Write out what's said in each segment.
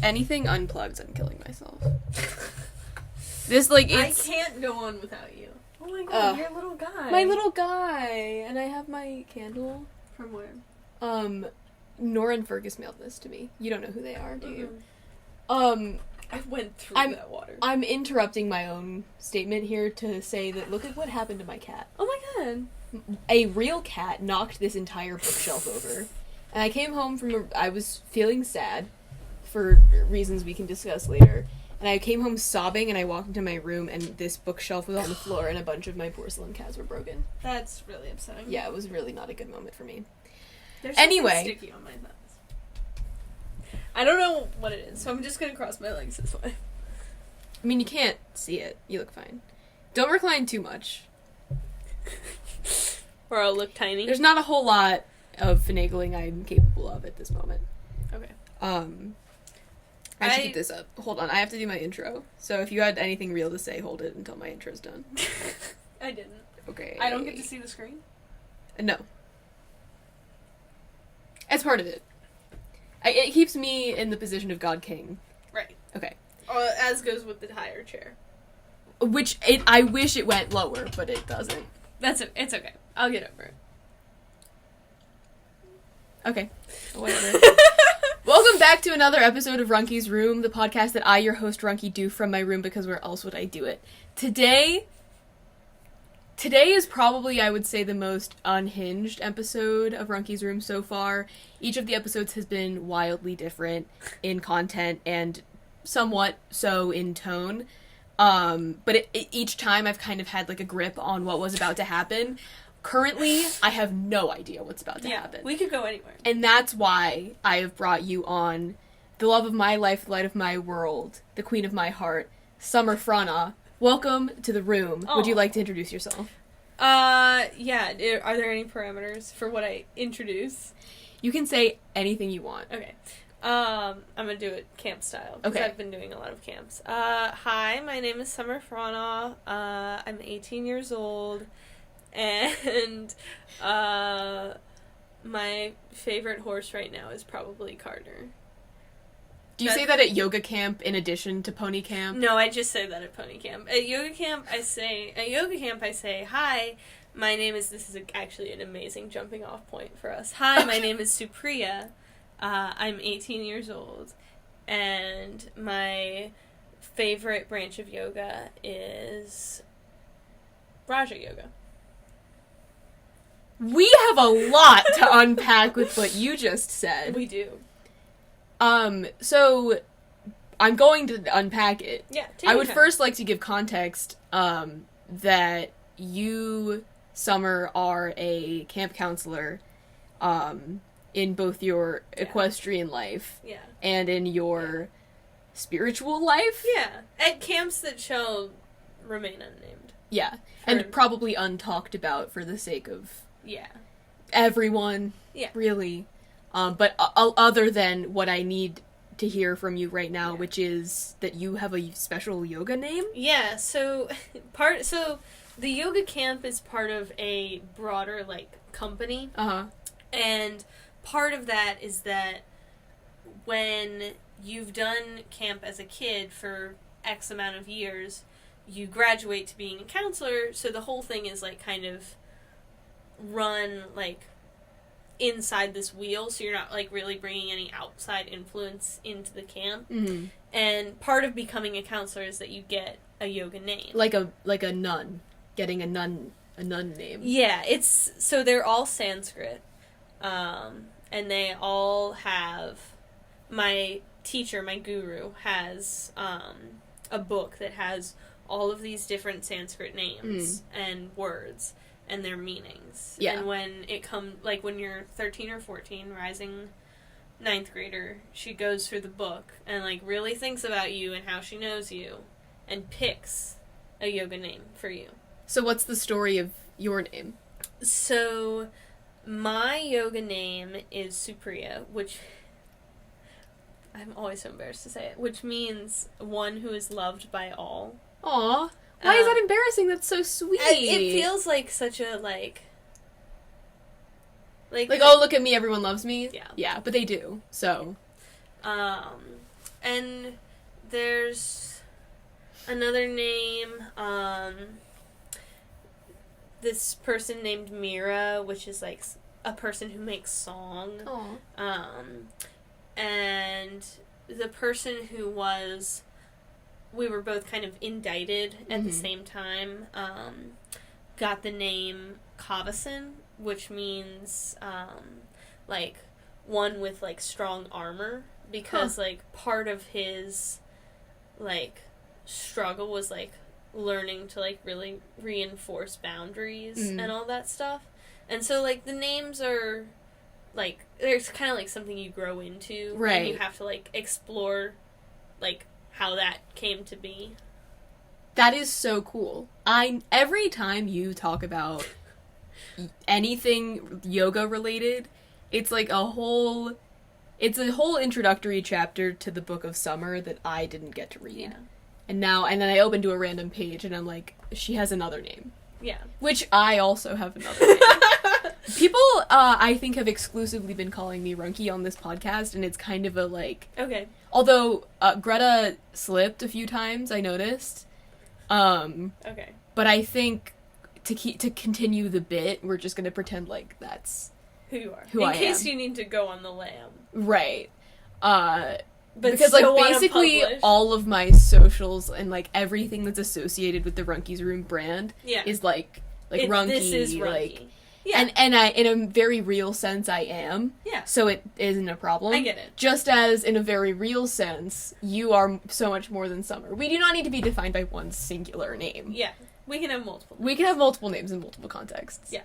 anything unplugs, I'm killing myself. This, like, it's... I can't go on without you. Oh my god, you're a little guy. My little guy! And I have my candle. From where? Nora and Fergus mailed this to me. You don't know who they are, do you? I went through that water. I'm interrupting my own statement here to say that look at what happened to my cat. Oh my god. A real cat knocked this entire bookshelf over. And I came home I was feeling sad, for reasons we can discuss later. And I came home sobbing, and I walked into my room, and this bookshelf was on the floor, and a bunch of my porcelain cats were broken. That's really upsetting. Yeah, it was really not a good moment for me. There's anyway. something sticky on my thumbs. I don't know what it is, so I'm just gonna cross my legs this way. I mean, you can't see it. You look fine. Don't recline too much. Or I'll look tiny. There's not a whole lot of finagling I'm capable of at this moment. Okay. I should get this up. Hold on, I have to do my intro. So if you had anything real to say, hold it until my intro's done. I didn't. Okay. I don't get to see the screen? No. It's part of it. It keeps me in the position of God King. Right. Okay. As goes with the higher chair. Which, I wish it went lower, but it doesn't. It's okay. I'll get over it. Okay. Whatever. Welcome back to another episode of Runky's Room, the podcast that I, your host Runky, do from my room because where else would I do it? Today is probably, I would say, the most unhinged episode of Runky's Room so far. Each of the episodes has been wildly different in content and somewhat so in tone. But each time I've kind of had like a grip on what was about to happen. Currently, I have no idea what's about to happen. We could go anywhere. And that's why I have brought you on the love of my life, the light of my world, the queen of my heart, Summer Fraughnaugh. Welcome to the room. Would you like to introduce yourself? Yeah. Are there any parameters for what I introduce? You can say anything you want. Okay. I'm gonna do it camp style, because I've been doing a lot of camps. Hi, my name is Summer Fraughnaugh. I'm 18 years old. And, my favorite horse right now is probably Carter. Do you say that at yoga camp in addition to pony camp? No, I just say that at pony camp. At yoga camp, I say, hi, my name is, this is actually an amazing jumping off point for us. Hi, my name is Supriya. I'm 18 years old. And my favorite branch of yoga is Raja Yoga. We have a lot to unpack with what you just said. We do. So I'm going to unpack it. Yeah, I would first like to give context, that you, Summer, are a camp counselor, in both your equestrian life and in your spiritual life. Yeah, at camps that shall remain unnamed. Yeah, and probably untalked about for the sake of Yeah. everyone, really. But other than what I need to hear from you right now, which is that you have a special yoga name? Yeah, so the yoga camp is part of a broader, like, company. Uh-huh. And part of that is that when you've done camp as a kid for X amount of years, you graduate to being a counselor, so the whole thing is, like, kind of run, like, inside this wheel, so you're not, like, really bringing any outside influence into the camp. Mm-hmm. And part of becoming a counselor is that you get a yoga name. Like a nun. Getting a nun name. Yeah, so they're all Sanskrit. And they all have, my teacher, my guru, has, a book that has all of these different Sanskrit names and words and their meanings. Yeah. And when it comes, like, when you're 13 or 14, rising 9th grader, she goes through the book and, like, really thinks about you and how she knows you and picks a yoga name for you. So what's the story of your name? So, my yoga name is Supriya, which, I'm always so embarrassed to say it, which means one who is loved by all. Aw. Why is that embarrassing? That's so sweet. It feels like such a, like, oh, look at me, everyone loves me? Yeah. Yeah, but they do, so. and there's another name, this person named Mira, which is, like, a person who makes song. Aww. And the person who we were both kind of indicted at the same time, got the name Kavasin, which means, like, one with, like, strong armor, because, like, part of his, like, struggle was, like, learning to, like, really reinforce boundaries and all that stuff. And so, like, the names are, like, there's kind of, like, something you grow into. Right. And you have to, like, explore, like, how that came to be. That is so cool. Every time you talk about anything yoga related, it's like a whole introductory chapter to the Book of Summer that I didn't get to read. Yeah. And then I open to a random page and I'm like, she has another name. Yeah. Which I also have another name. People, I think, have exclusively been calling me Runky on this podcast, and it's kind of a, like... Okay. Although, Greta slipped a few times, I noticed. Okay. But I think to continue the bit, we're just gonna pretend like that's... Who you are. Who I am. In case you need to go on the lam. Right. But because, like, basically all of my socials and, like, everything that's associated with the Runky's Room brand is, like Runky. This is Runky. Like... Yeah. And I, in a very real sense, I am. Yeah. So it isn't a problem. I get it. Just as, in a very real sense, you are so much more than Summer. We do not need to be defined by one singular name. Yeah. We can have multiple names. We can have multiple names in multiple contexts. Yeah.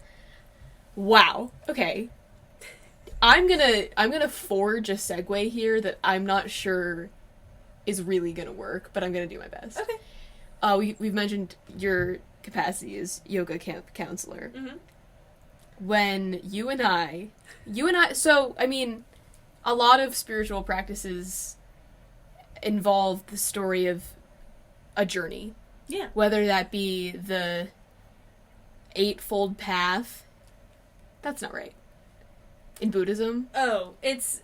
Wow. Okay. I'm gonna forge a segue here that I'm not sure is really gonna work, but I'm gonna do my best. Okay. We've mentioned your capacity as yoga camp counselor. Mm-hmm. When you and I, so, I mean, a lot of spiritual practices involve the story of a journey. Yeah. Whether that be the Eightfold Path. That's not right. In Buddhism. Oh, it's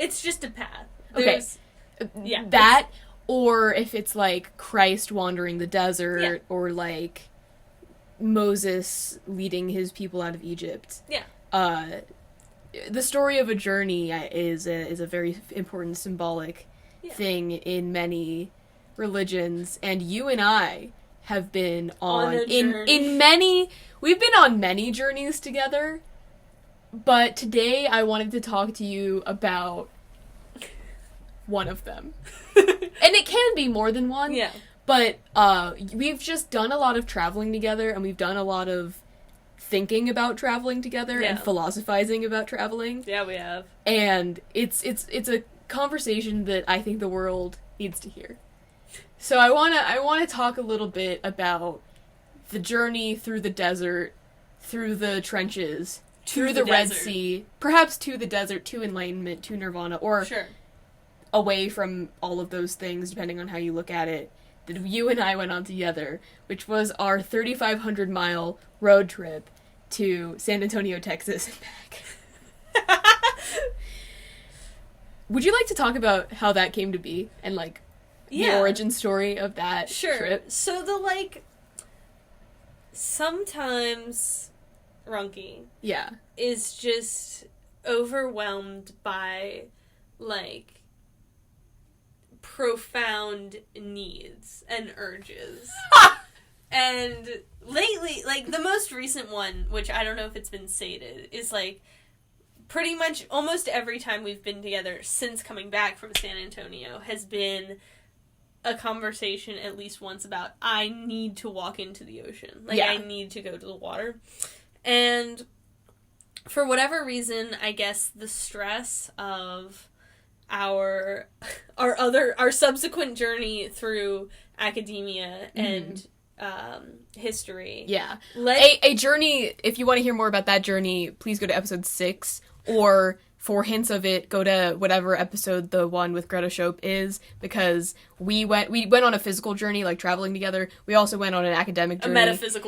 just a path. Okay. Yeah. That, or if it's, like, Christ wandering the desert, or, like... Moses leading his people out of Egypt. Yeah. The story of a journey is a very important symbolic thing in many religions, and you and I have been we've been on many journeys together, but today I wanted to talk to you about one of them. And it can be more than one. Yeah. But we've just done a lot of traveling together, and we've done a lot of thinking about traveling together and philosophizing about traveling. Yeah, we have. And it's a conversation that I think the world needs to hear. So I wanna talk a little bit about the journey through the desert, through the trenches, through the Red Sea, perhaps to the desert, to enlightenment, to nirvana, or away from all of those things, depending on how you look at it. That you and I went on together, which was our 3,500-mile road trip to San Antonio, Texas, and back. Would you like to talk about how that came to be, and, like, the origin story of that trip? So sometimes Runky is just overwhelmed by, like, profound needs and urges. And lately, like, the most recent one, which I don't know if it's been sated, is, like, pretty much almost every time we've been together since coming back from San Antonio has been a conversation at least once about, I need to walk into the ocean. Like, I need to go to the water. And for whatever reason, I guess the stress of our subsequent journey through academia and history. Yeah. A journey, if you want to hear more about that journey, please go to episode 6, or for hints of it, go to whatever episode the one with Greta Schoep is, because we went on a physical journey, like traveling together. We also went on an academic journey.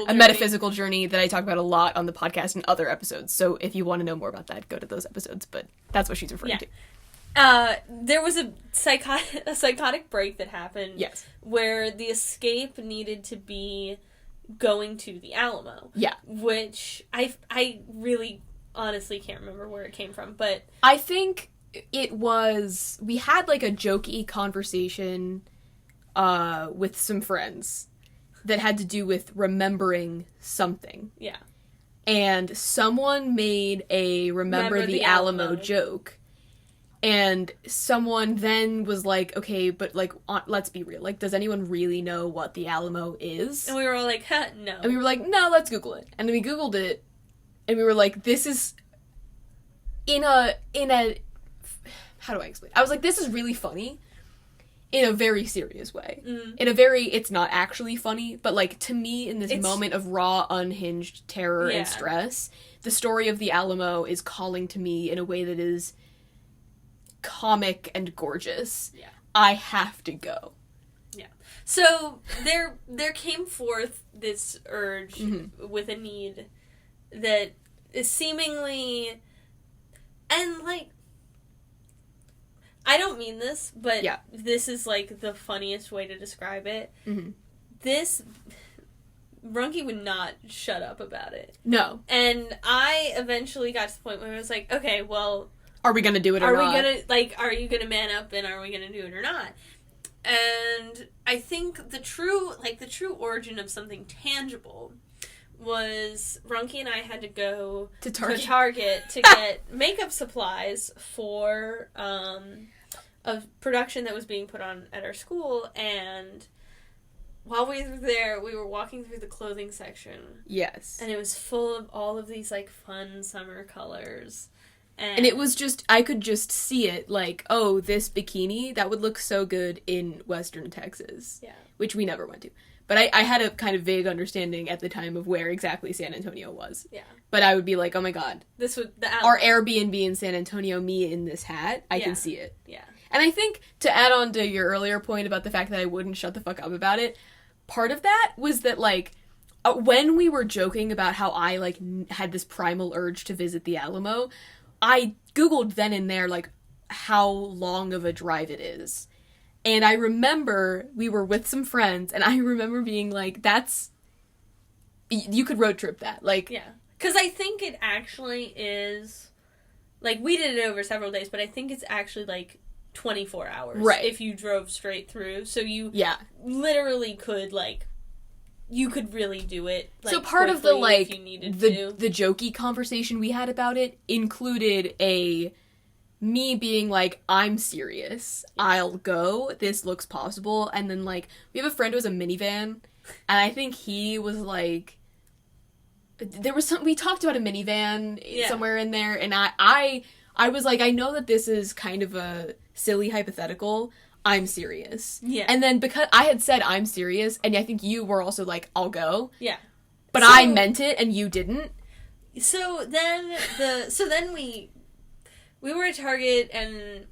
A metaphysical journey that I talk about a lot on the podcast and other episodes. So if you want to know more about that, go to those episodes, but that's what she's referring to. There was a psychotic break that happened. Yes. Where the escape needed to be going to the Alamo. Yeah. Which I really honestly can't remember where it came from, but I think it was, we had like a jokey conversation with some friends that had to do with remembering something. Yeah. And someone made a Remember the Alamo joke. And someone then was like, okay, but, like, let's be real. Like, does anyone really know what the Alamo is? And we were all like, no. And we were like, no, let's Google it. And then we Googled it, and we were like, this is, in a, how do I explain? I was like, this is really funny in a very serious way. Mm. In a very, it's not actually funny, but, like, to me, in this moment of raw, unhinged terror and stress, the story of the Alamo is calling to me in a way that is comic and gorgeous. Yeah. I have to go. Yeah. So there came forth this urge with a need that is seemingly, and like, I don't mean this, but this is like the funniest way to describe it. Mm-hmm. This Runky would not shut up about it. No. And I eventually got to the point where I was like, okay, well, are we gonna do it or not? Are you gonna man up and are we gonna do it or not? And I think the true origin of something tangible was Runky and I had to go to Target to get makeup supplies for a production that was being put on at our school, and while we were there, we were walking through the clothing section. Yes. And it was full of all of these, like, fun summer colors. And it was just, I could just see it, like, oh, this bikini, that would look so good in Western Texas. Yeah. Which we never went to. But I had a kind of vague understanding at the time of where exactly San Antonio was. Yeah. But I would be like, oh my god. Our Airbnb in San Antonio, me in this hat, I can see it. Yeah. And I think, to add on to your earlier point about the fact that I wouldn't shut the fuck up about it, part of that was that, like, when we were joking about how I, like, had this primal urge to visit the Alamo, I Googled then and there, like, how long of a drive it is. And I remember we were with some friends, and I remember being like, you could road trip that. Like, yeah. Because I think it actually is, like, we did it over several days, but I think it's actually, like, 24 hours. Right. If you drove straight through. So you literally could, like, you could really do it, like, so part of the, like, the jokey conversation we had about it included me being like, I'm serious. I'll go. This looks possible. And then, like, we have a friend who has a minivan, and I think he was like, we talked about a minivan somewhere in there, and I was like, I know that this is kind of a silly hypothetical. I'm serious. Yeah. And then because I had said I'm serious, and I think you were also like, I'll go. Yeah. But I meant it, and you didn't. So then we were at Target, and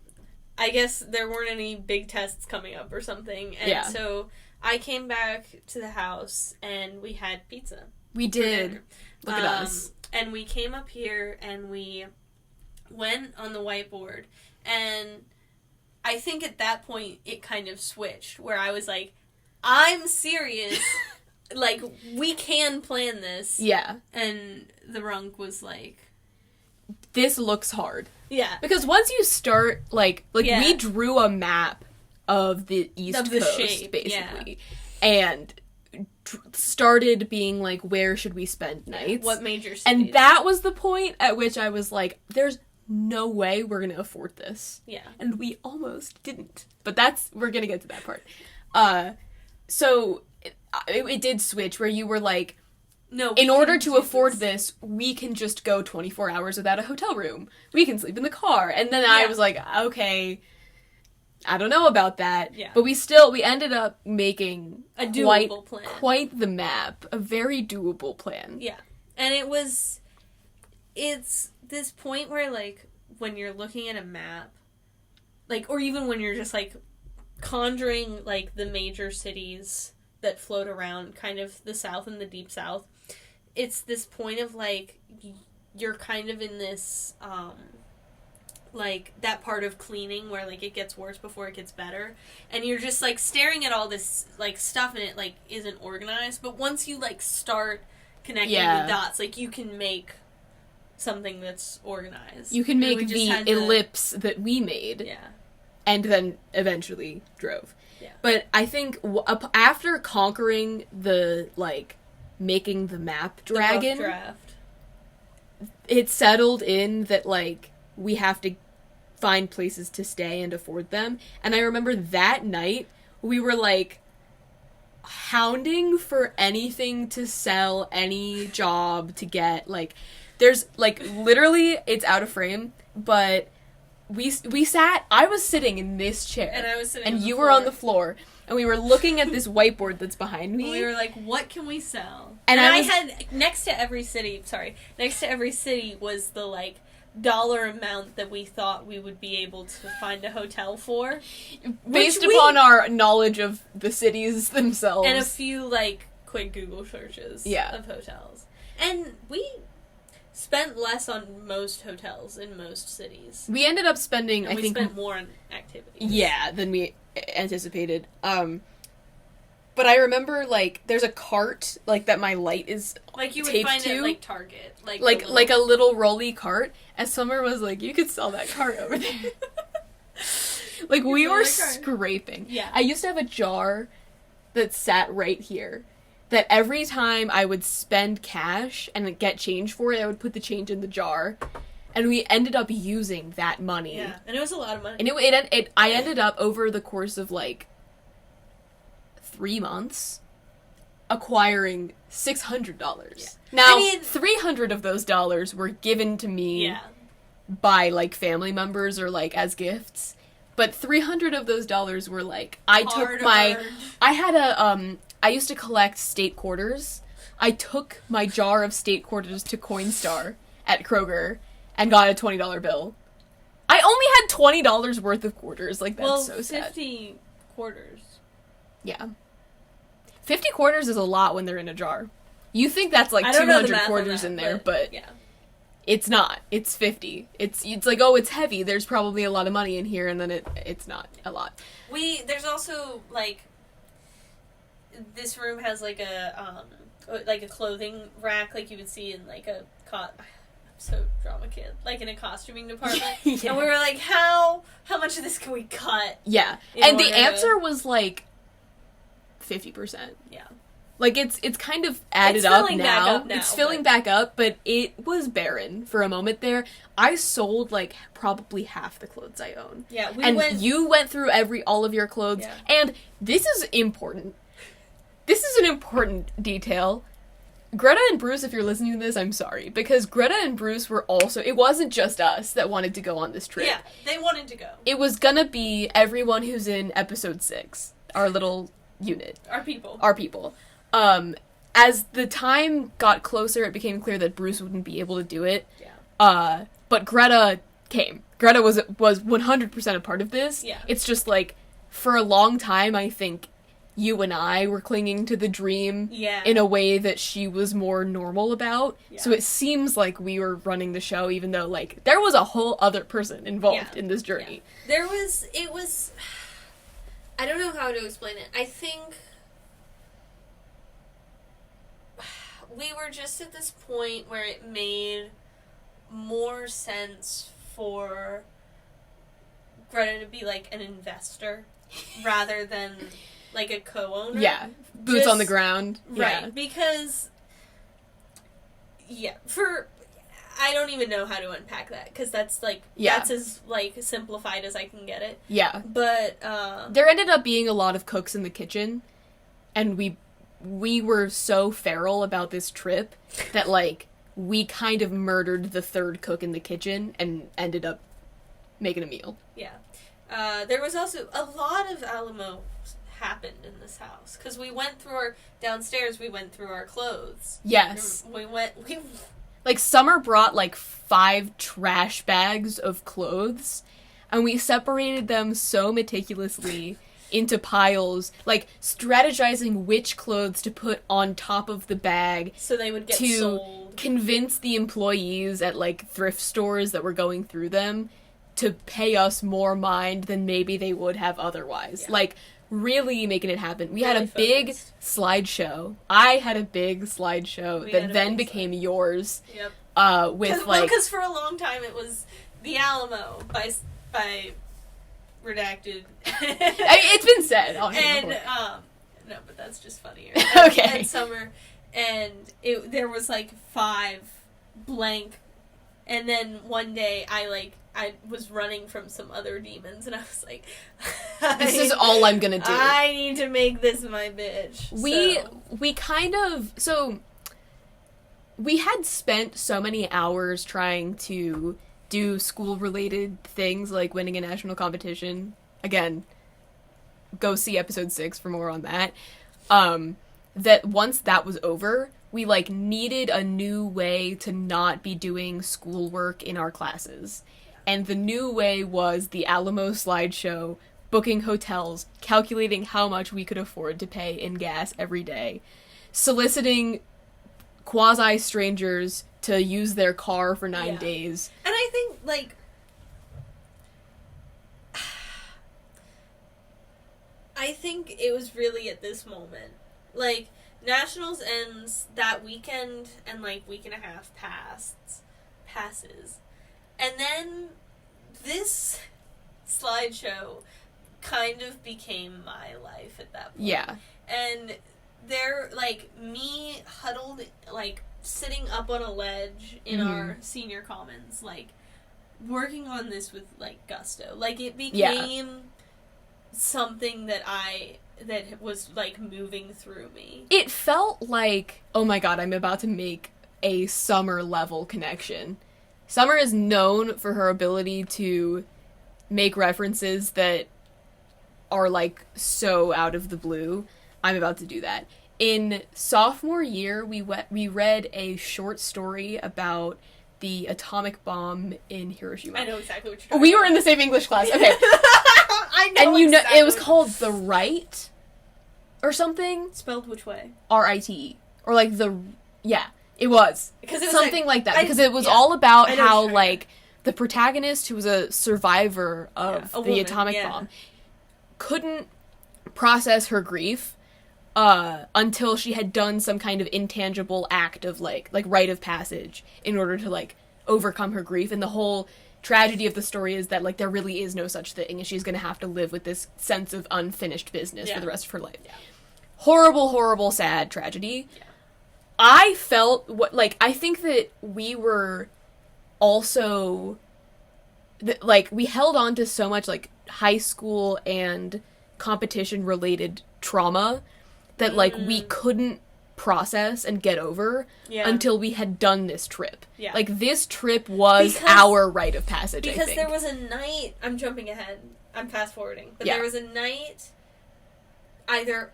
I guess there weren't any big tests coming up or something. And so I came back to the house, and we had pizza. We did. Look at us. And we came up here, and we went on the whiteboard, and I think at that point it kind of switched, where I was like, I'm serious. Like, we can plan this. Yeah. And the Runk was like, this looks hard. Yeah. Because once you start, like we drew a map of the East Coast, shape, basically. Yeah. And started being like, where should we spend nights? What major cities? And that was the point at which I was like, there's no way we're going to afford this. Yeah. And we almost didn't. But we're going to get to that part. So it did switch where you were like, no, in order to afford this, we can just go 24 hours without a hotel room. We can sleep in the car. And then I was like, okay, I don't know about that. Yeah. But we ended up making a doable plan. Quite the map. A very doable plan. Yeah. And it's this point where, like, when you're looking at a map, like, or even when you're just, like, conjuring, like, the major cities that float around kind of the South and the Deep South, it's this point of, like, you're kind of in this, like, that part of cleaning where, like, it gets worse before it gets better. And you're just, like, staring at all this, like, stuff and it, like, isn't organized. But once you, like, start connecting the dots, like, you can make something that's organized. You can make the ellipse that we made. Yeah. And then eventually drove. Yeah. But I think after conquering the, like, making the map dragon, the rough draft, it settled in that, like, we have to find places to stay and afford them. And I remember that night, we were, like, hounding for anything to sell, any job to get, like, there's, like, literally, it's out of frame, but we sat, I was sitting in this chair. And I was sitting and on the you floor. were on the floor. And we were looking at this whiteboard that's behind me. And we were like, what can we sell? And I had, next to every city was the, like, dollar amount that we thought we would be able to find a hotel for. Based upon our knowledge of the cities themselves. And a few, like, quick Google searches of hotels. And we spent less on most hotels in most cities. We ended up spending, and we spent more on activities. Yeah, than we anticipated. But I remember, like, there's a cart, like, that my light is like you would taped find to. at, like, Target. Like a little rolly cart. And Summer was like, you could sell that cart over there. Like, we were scraping. Yeah. I used to have a jar that sat right here. That every time I would spend cash and get change for it, I would put the change in the jar. And we ended up using that money. Yeah, and it was a lot of money. And I ended up, over the course of, like, 3 months, acquiring $600. Yeah. Now, $300 of those dollars were given to me by, like, family members or, like, as gifts. But $300 of those dollars were, like, I used to collect state quarters. I took my jar of state quarters to Coinstar at Kroger and got a $20 bill. I only had $20 worth of quarters. Like, that's so sad. 50 quarters. Yeah. 50 quarters is a lot when they're in a jar. You think that's like 200 quarters in there, but it's not. It's 50. It's like, oh, it's heavy. There's probably a lot of money in here, and then it's not a lot. There's also, like, this room has, like, a clothing rack, like you would see in, like, a I'm so drama kid. Like, in a costuming department. And we were like, how much of this can we cut? Yeah. And the answer was, like, 50%. Yeah. Like, it's kind of added up now. It's filling back up, but it was barren for a moment there. I sold, like, probably half the clothes I own. Yeah, you went through all of your clothes. Yeah. And this is important. This is an important detail. Greta and Bruce, if you're listening to this, I'm sorry. Because Greta and Bruce were also... It wasn't just us that wanted to go on this trip. Yeah, they wanted to go. It was gonna be everyone who's in episode 6. Our little unit. Our people. As the time got closer, it became clear that Bruce wouldn't be able to do it. Yeah. But Greta came. Greta was 100% a part of this. Yeah. It's just, like, for a long time, I think you and I were clinging to the dream in a way that she was more normal about. Yeah. So it seems like we were running the show, even though, like, there was a whole other person involved in this journey. Yeah. It was, I don't know how to explain it. I think we were just at this point where it made more sense for Greta to be, like, an investor rather than, like, a co-owner. Yeah. Boots on the ground. Right. Yeah. Because, I don't even know how to unpack that, because that's, like, that's as, like, simplified as I can get it. Yeah. But, there ended up being a lot of cooks in the kitchen, and we were so feral about this trip that, like, we kind of murdered the third cook in the kitchen and ended up making a meal. Yeah. There was also a lot of Alamo happened in this house, because we went through our clothes. Yes. We like, Summer brought, like, 5 trash bags of clothes, and we separated them so meticulously into piles, like, strategizing which clothes to put on top of the bag so they would get sold. Convince the employees at, like, thrift stores that were going through them to pay us more mind than maybe they would have otherwise. Yeah. Like, really making it happen. We Really had a big focused. slideshow. I had a big slideshow We that had a then big became yours. Yep. With like... Because for a long time it was The Alamo by Redacted. I mean, it's been said. And, no, but that's just funnier. Okay. And Summer, and there was, like, 5 blank, and then one day I was running from some other demons, and I was like, this is all I'm gonna do. I need to make this my bitch. We kind of... So, we had spent so many hours trying to do school-related things, like winning a national competition. Again, go see episode 6 for more on that. That once that was over, we, like, needed a new way to not be doing schoolwork in our classes. And the new way was the Alamo slideshow, booking hotels, calculating how much we could afford to pay in gas every day, soliciting quasi-strangers to use their car for 9 days. And I think, like, I think it was really at this moment. Like, Nationals ends that weekend, and, like, week and a half passes. And then this slideshow kind of became my life at that point. Yeah. And they're, like, me huddled, like, sitting up on a ledge in our senior commons, like, working on this with, like, gusto. Like, it became something that was, like, moving through me. It felt like, oh my god, I'm about to make a Summer level connection. Summer is known for her ability to make references that are, like, so out of the blue. I'm about to do that. In sophomore year, we read a short story about the atomic bomb in Hiroshima. I know exactly what you're talking We about. were in the same English class. Okay. I know And exactly. it was called The Right or something. Spelled which way? R-I-T-E. Or like it was. Because it was something like that. Because it was yeah. all about I know how, what you're like, the protagonist, who was a survivor of a the woman, atomic bomb, couldn't process her grief until she had done some kind of intangible act of, like rite of passage in order to, like, overcome her grief. And the whole tragedy of the story is that, like, there really is no such thing, and she's gonna have to live with this sense of unfinished business for the rest of her life. Yeah. Horrible, horrible, sad tragedy. Yeah. I felt I think that we were also we held on to so much, like, high school and competition related trauma that we couldn't process and get over until we had done this trip. Yeah. Like, this trip was our rite of passage, I think. Because there was a night, I'm jumping ahead, I'm fast forwarding, but there was a night, either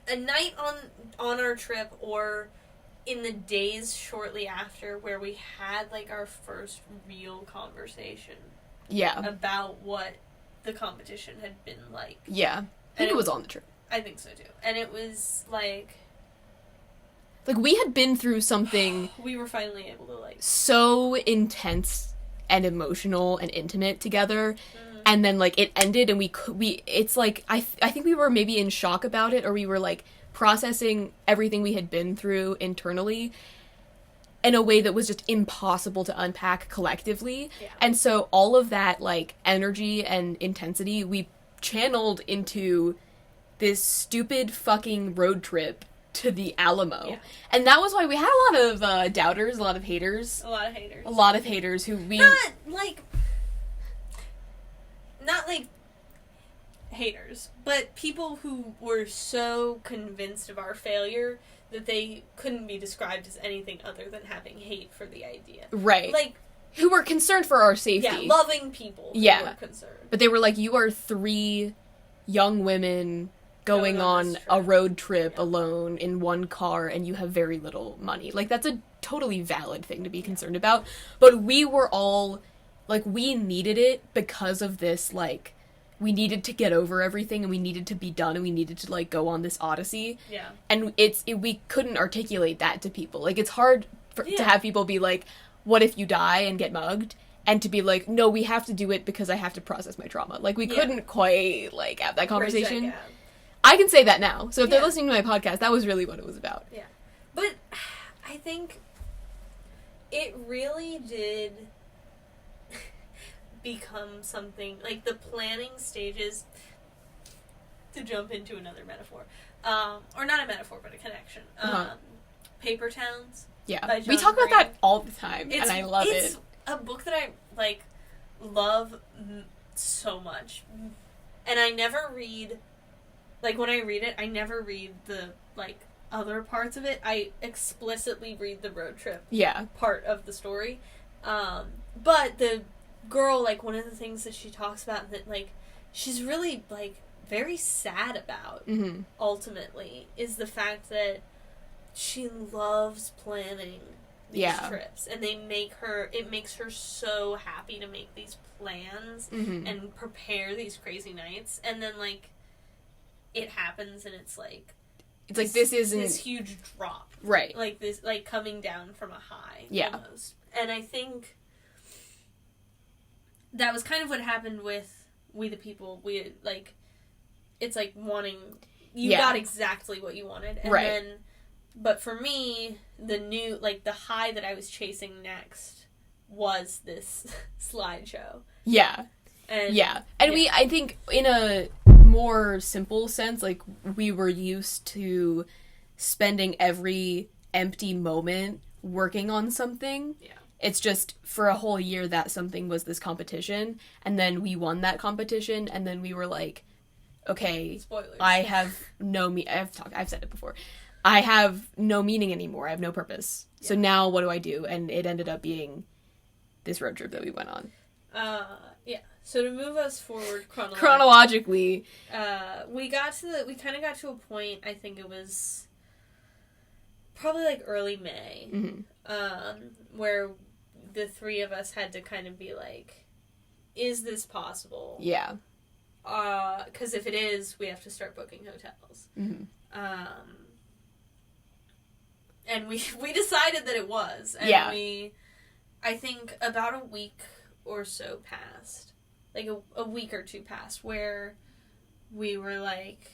a night on our trip or in the days shortly after, where we had, like, our first real conversation about what the competition had been like. Yeah. I think it was on the trip. I think so too. And it was like we had been through something we were finally able to, like, so intense and emotional and intimate together, and then, like, it ended, and it's like I think we were maybe in shock about it, or we were, like, processing everything we had been through internally in a way that was just impossible to unpack collectively. Yeah. And so all of that, like, energy and intensity we channeled into this stupid fucking road trip to the Alamo. Yeah. And that was why we had a lot of doubters, a lot of haters. A lot of haters. A lot of haters who we... Not like haters, but people who were so convinced of our failure that they couldn't be described as anything other than having hate for the idea. Right. Like, who were concerned for our safety. Yeah, loving people who were concerned. But they were like, you are 3 young women going on a road trip alone in one car, and you have very little money. Like, that's a totally valid thing to be concerned about. But we were all, like, we needed it because of this, like, we needed to get over everything, and we needed to be done, and we needed to, like, go on this odyssey. Yeah. And we couldn't articulate that to people. Like, it's hard to have people be like, what if you die and get mugged? and to be like, no, we have to do it because I have to process my trauma. Like, we couldn't quite, like, have that conversation. I can say that now. So if they're listening to my podcast, that was really what it was about. Yeah. But I think it really did become something, like, the planning stages, to jump into another metaphor, or not a metaphor, but a connection. Paper Towns. Yeah. We talk about that all the time, and I love it. It's a book that I, like, love so much. And I never read, like, when I read it, I never read the, like, other parts of it. I explicitly read the road trip part of the story. But the girl, like, one of the things that she talks about that, like, she's really, like, very sad about, ultimately, is the fact that she loves planning these trips. And it makes her so happy to make these plans and prepare these crazy nights. And then, like, it happens and it's like this isn't this huge drop. Right. Like, this, like, coming down from a high. Yeah. Almost. And I think that was kind of what happened with We the People. We, like, it's like wanting, you got exactly what you wanted. And then, but for me, the high that I was chasing next was this slideshow. Yeah. And, I think in a more simple sense, like, we were used to spending every empty moment working on something. Yeah. It's just, for a whole year, that something was this competition, and then we won that competition, and then we were like, okay, spoilers. I've said it before. I have no meaning anymore. I have no purpose. Yeah. So now what do I do? And it ended up being this road trip that we went on. So to move us forward chronologically, we kind of got to a point, I think it was probably like early May, where the three of us had to kind of be like, is this possible? Yeah. Because if it is, we have to start booking hotels. And we decided that it was. And I think about a week or so passed. Like, a week or two passed where we were, like,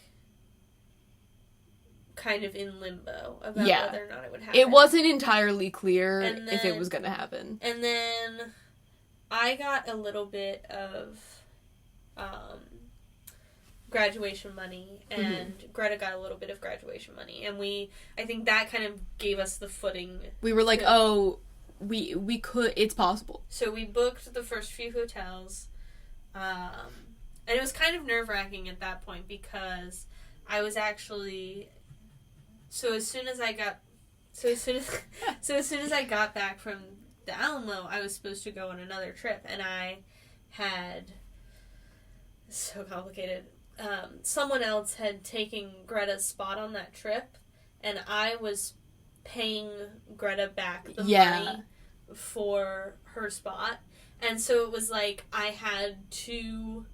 kind of in limbo about whether or not it would happen. It wasn't entirely clear if it was going to happen. And then I got a little bit of graduation money, and Greta got a little bit of graduation money. And I think that kind of gave us the footing. We were like, we could, it's possible. So we booked the first few hotels. And it was kind of nerve-wracking at that point because I was actually, as soon as I got back from the Alamo, I was supposed to go on another trip, and I had, so complicated, someone else had taken Greta's spot on that trip, and I was paying Greta back the money for her spot. And so it was like I had two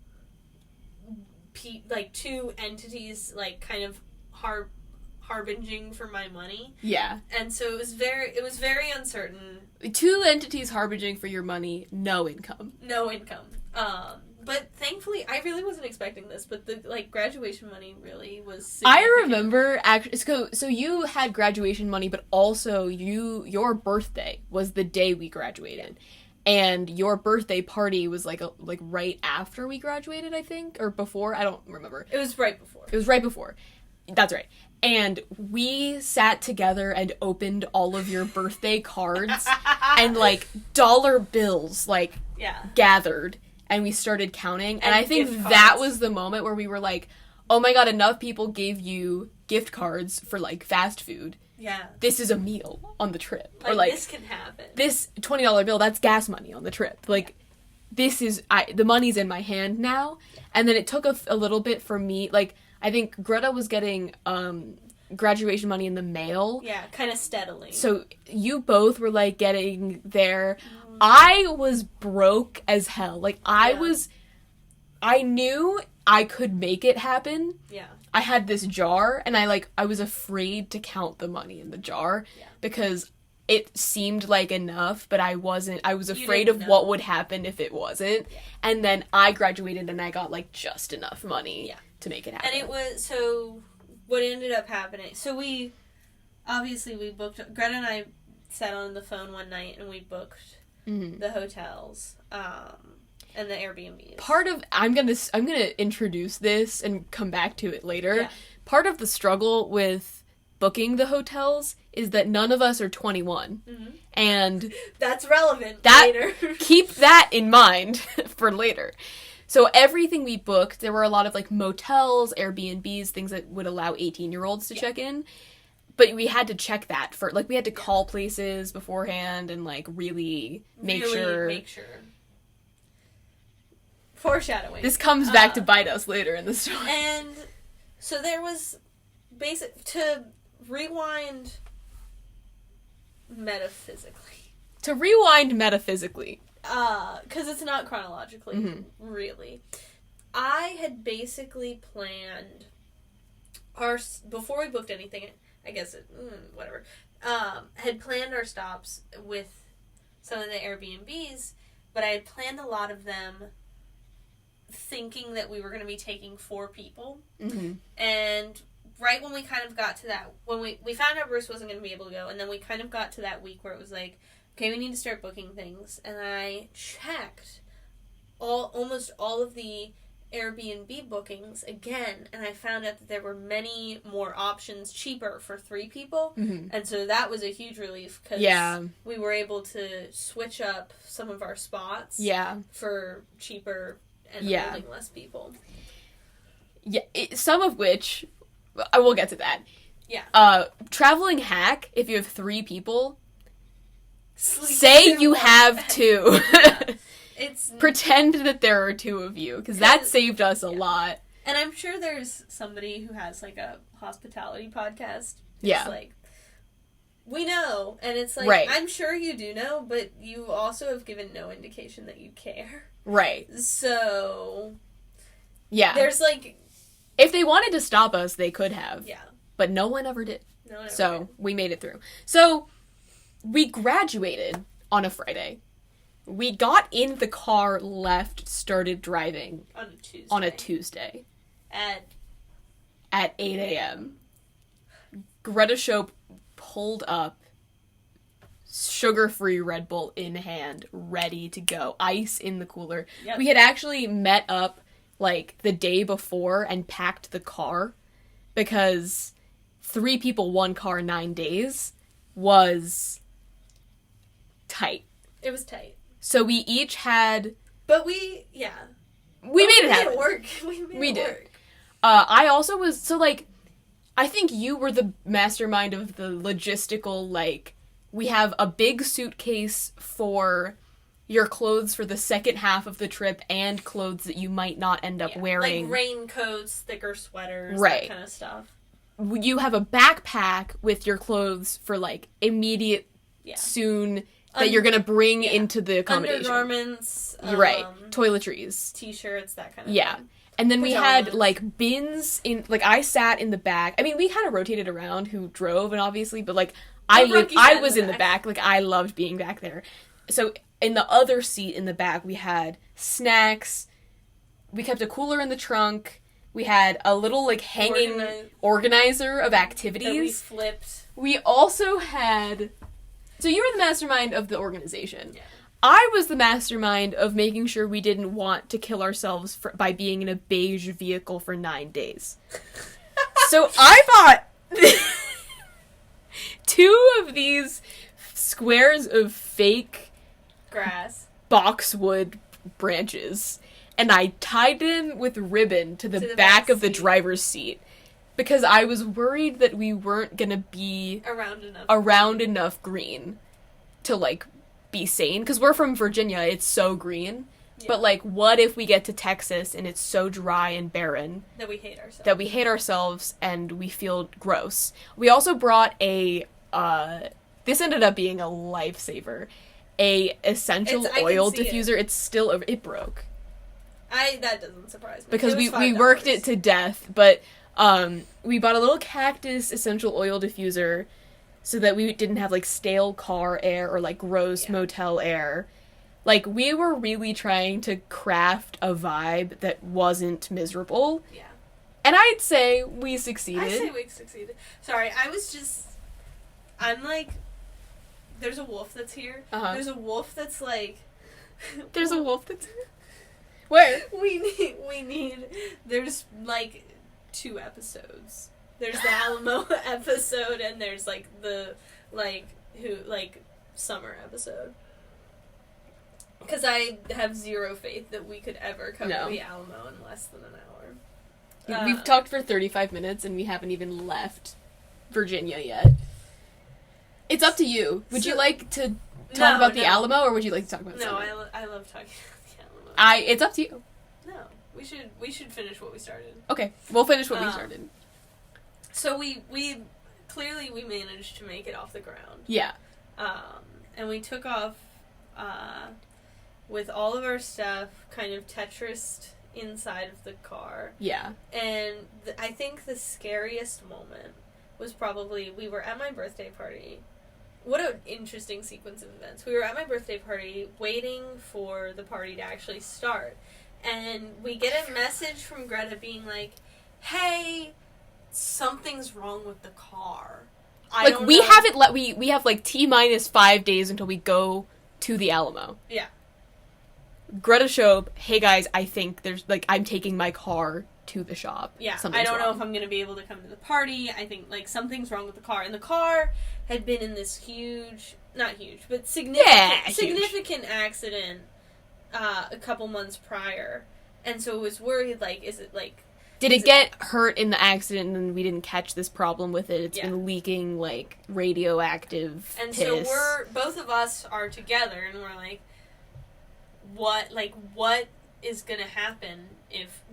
entities, like, kind of harbinging for my money. Yeah. And so it was very uncertain. Two entities harbinging for your money, no income. No income. But thankfully, I really wasn't expecting this, but the, like, graduation money really was significant. I remember, actually, so you had graduation money, but also your birthday was the day we graduated. And your birthday party was, like, right after we graduated, I think? Or before? I don't remember. It was right before. It was right before. That's right. And we sat together and opened all of your birthday cards. And, like, dollar bills, like, gathered. And we started counting. And I think that was the moment where we were like, oh my god, enough people gave you gift cards for, like, fast food. Yeah. This is a meal on the trip. Like, or, like, this can happen. This $20 bill, that's gas money on the trip. Like, this is, the money's in my hand now. And then it took a little bit for me, like, I think Greta was getting graduation money in the mail. Yeah, kind of steadily. So you both were, like, getting there. I was broke as hell. Like, I knew I could make it happen. Yeah. I had this jar, and I was afraid to count the money in the jar because it seemed like enough, but I was afraid of know. what would happen if it wasn't. Yeah. And then I graduated and I got, like, just enough money to make it happen. And it was, so what ended up happening, so we booked, Greta and I sat on the phone one night and we booked the hotels, and the Airbnbs. Part of, I'm gonna introduce this and come back to it later. Yeah. Part of the struggle with booking the hotels is that none of us are 21. Mm-hmm. And that's relevant later. Later. Keep that in mind for later. So everything we booked, there were a lot of, like, motels, Airbnbs, things that would allow 18-year-olds to check in. But we had to check that for, like, we had to call places beforehand and, like, really make sure. Foreshadowing. This comes back to bite us later in the story. And so there was to rewind metaphysically. Because it's not chronologically, really. I had basically planned before we booked anything, I guess whatever, had planned our stops with some of the Airbnbs, but I had planned a lot of them thinking that we were going to be taking 4 people. Mm-hmm. And right when we kind of got to that, when we found out Bruce wasn't going to be able to go, and then we kind of got to that week where it was like, okay, we need to start booking things. And I checked almost all of the Airbnb bookings again, and I found out that there were many more options cheaper for 3 people. Mm-hmm. And so that was a huge relief because we were able to switch up some of our spots for cheaper and holding less people. Yeah, some of which, I will get to that. Yeah. Traveling hack, if you have 3 people, say you have 2. Pretend that there are 2 of you, because that saved us a lot. And I'm sure there's somebody who has, like, a hospitality podcast. Yeah. Like, we know, and it's like, I'm sure you do know, but you also have given no indication that you care. Right. So, yeah. There's, like... If they wanted to stop us, they could have. Yeah. But no one ever did. We made it through. So, we graduated on a Friday. We got in the car, left, started driving. On a Tuesday. At 8 a.m. Greta Shope pulled up, sugar-free Red Bull in hand, ready to go. Ice in the cooler. Yep. We had actually met up, like, the day before and packed the car because 3 people, 1 car, 9 days was tight. It was tight. So we each had... But we made it happen. It work. We did. Work. I also was... So, like, I think you were the mastermind of the logistical, like, we have a big suitcase for your clothes for the second half of the trip and clothes that you might not end up wearing. Like raincoats, thicker sweaters, that kind of stuff. You have a backpack with your clothes for, like, immediate, soon... that you're going to bring into the accommodation. Undergarments. Toiletries. T-shirts, that kind of thing. And then we had, like, bins in... Like, I sat in the back. I mean, we kind of rotated around who drove, and obviously, but, like, I was in the back. Like, I loved being back there. So, in the other seat in the back, we had snacks. We kept a cooler in the trunk. We had a little, like, hanging organizer of activities. That we flipped. We also had... So you were the mastermind of the organization. Yeah. I was the mastermind of making sure we didn't want to kill ourselves by being in a beige vehicle for 9 days. So I bought 2 of these squares of fake grass boxwood branches, and I tied them with ribbon to the back of the driver's seat. Because I was worried that we weren't gonna be around enough green to, like, be sane. Because we're from Virginia, it's so green. Yeah. But, like, what if we get to Texas and it's so dry and barren that we hate ourselves and we feel gross. We also brought a this ended up being a lifesaver, a essential oil diffuser. It's still over. It broke. That doesn't surprise me because we worked it to death, but. We bought a little cactus essential oil diffuser. so that we didn't have, like, stale car air or, like, gross motel air. Like, we were really trying to craft a vibe that wasn't miserable. Yeah. And I'd say we succeeded. Sorry, I'm like, there's a wolf that's here. Uh-huh. There's a wolf that's like... There's a wolf that's here? Where? We need, there's like 2 episodes. There's the Alamo episode and there's like the, summer episode. Because I have zero faith that we could ever cover the Alamo in less than an hour. We've talked for 35 minutes and we haven't even left Virginia yet. It's up to you. Would you like to talk about the Alamo, or would you like to talk about No, summer? I love talking about the Alamo. It's up to you. No, we should finish what we started. Okay, we'll finish what we started. So we clearly managed to make it off the ground. Yeah. And we took off with all of our stuff kind of Tetrised inside of the car. Yeah. And I think the scariest moment was probably, we were at my birthday party. What an interesting sequence of events. We were at my birthday party waiting for the party to actually start. And we get a message from Greta being like, hey, something's wrong with the car. We have like T-minus 5 days until we go to the Alamo. Yeah. Greta Shope, hey guys, I think there's, like, I'm taking my car to the shop. Yeah, Something's I don't know wrong. if I'm going to be able to come to the party. I think, like, something's wrong with the car. And the car had been in this significant accident a couple months prior. And so I was worried, like, is it, like... Did it get hurt in the accident and then we didn't catch this problem with it? It's Yeah. been leaking, like, radioactive And piss. so both of us are together and we're like, what is going to happen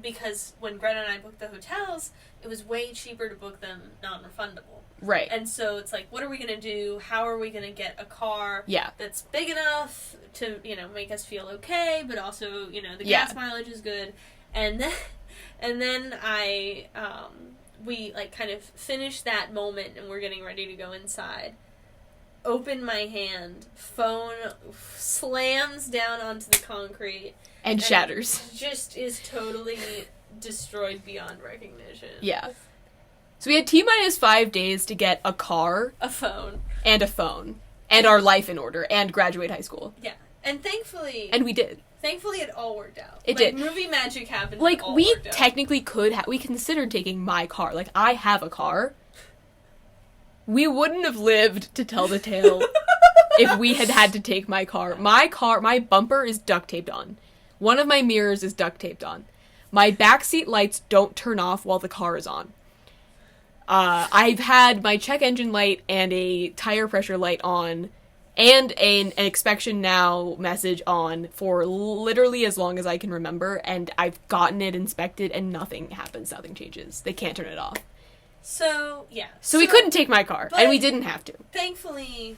because when Greta and I booked the hotels, it was way cheaper to book them non-refundable. Right. And so it's like, what are we going to do? How are we going to get a car that's big enough to, make us feel okay, but also, the gas mileage is good. And then we, like, kind of finished that moment and we're getting ready to go inside. Open my hand, phone slams down onto the concrete. And shatters. Just is totally destroyed beyond recognition. Yeah. So we had T-minus 5 days to get a car. A phone. And our life in order, and graduate high school. Yeah. And thankfully... And we did. Thankfully, it all worked out. It did. Movie magic happened. Like, we technically could we considered taking my car. Like, I have a car. We wouldn't have lived to tell the tale if we had to take my car. My bumper is duct taped on. One of my mirrors is duct taped on. My backseat lights don't turn off while the car is on. I've had my check engine light and a tire pressure light on, and an inspection now message on for literally as long as I can remember, and I've gotten it inspected and nothing happens, nothing changes. They can't turn it off. So, yeah. So we couldn't take my car, and we didn't have to. Thankfully,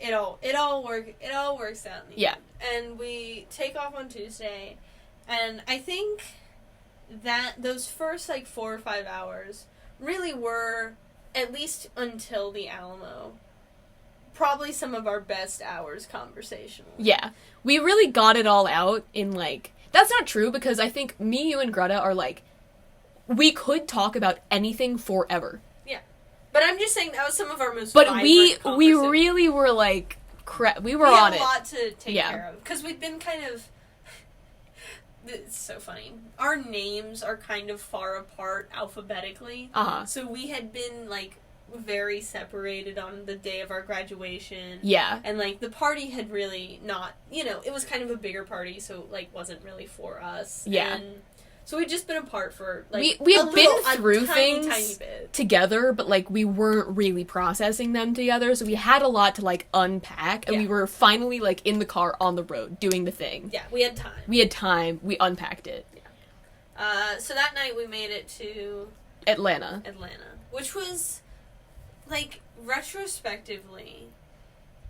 it all works out in the end. And we take off on Tuesday, and I think that those first, 4 or 5 hours really were, at least until the Alamo, probably some of our best hours conversationally. Yeah. We really got it all out in, that's not true, because I think me, you, and Greta are, we could talk about anything forever. Yeah. But I'm just saying that was some of our most But we really were, we were on it. We had a lot to take care of. Because we'd been kind of... It's so funny. Our names are kind of far apart alphabetically. Uh-huh. So we had been, very separated on the day of our graduation. Yeah. And, the party had really not... it was kind of a bigger party, so, wasn't really for us. Yeah. And so we'd just been apart for, we had been through tiny things bit. together, but, we weren't really processing them together, so we had a lot to, unpack, and we were finally, in the car on the road, doing the thing. Yeah, we had time. We unpacked it. Yeah. So that night we made it to... Atlanta. Which was, retrospectively,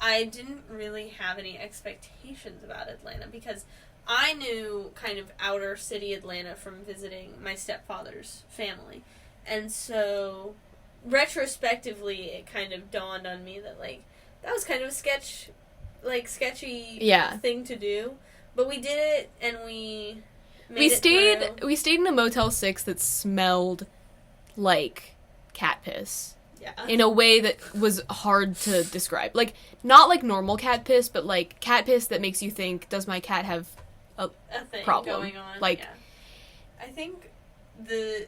I didn't really have any expectations about Atlanta, because I knew kind of outer city Atlanta from visiting my stepfather's family. And so retrospectively, it kind of dawned on me that, like, that was kind of a sketchy thing to do. But we did it, and we stayed in a Motel 6 that smelled like cat piss. Yeah. In a way that was hard to describe. Like, not like normal cat piss, but like cat piss that makes you think, does my cat have a thing problem going on? Like, yeah. I think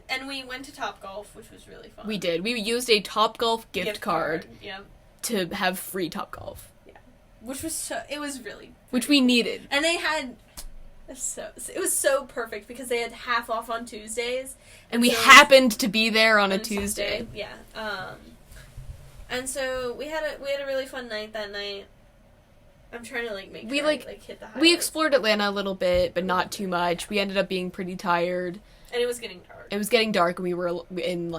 and we went to Topgolf, which was really fun. We did. We used a Topgolf gift card yep. to have free Topgolf. Yeah. Which was really which we needed. And they had it was so perfect because they had half off on Tuesdays. And we happened to be there on a Tuesday. Yeah. And so we had a really fun night that night. I'm trying to make sure I hit the highlights. We explored Atlanta a little bit, but not too much. We ended up being pretty tired. And it was getting dark. It was getting dark, and we were in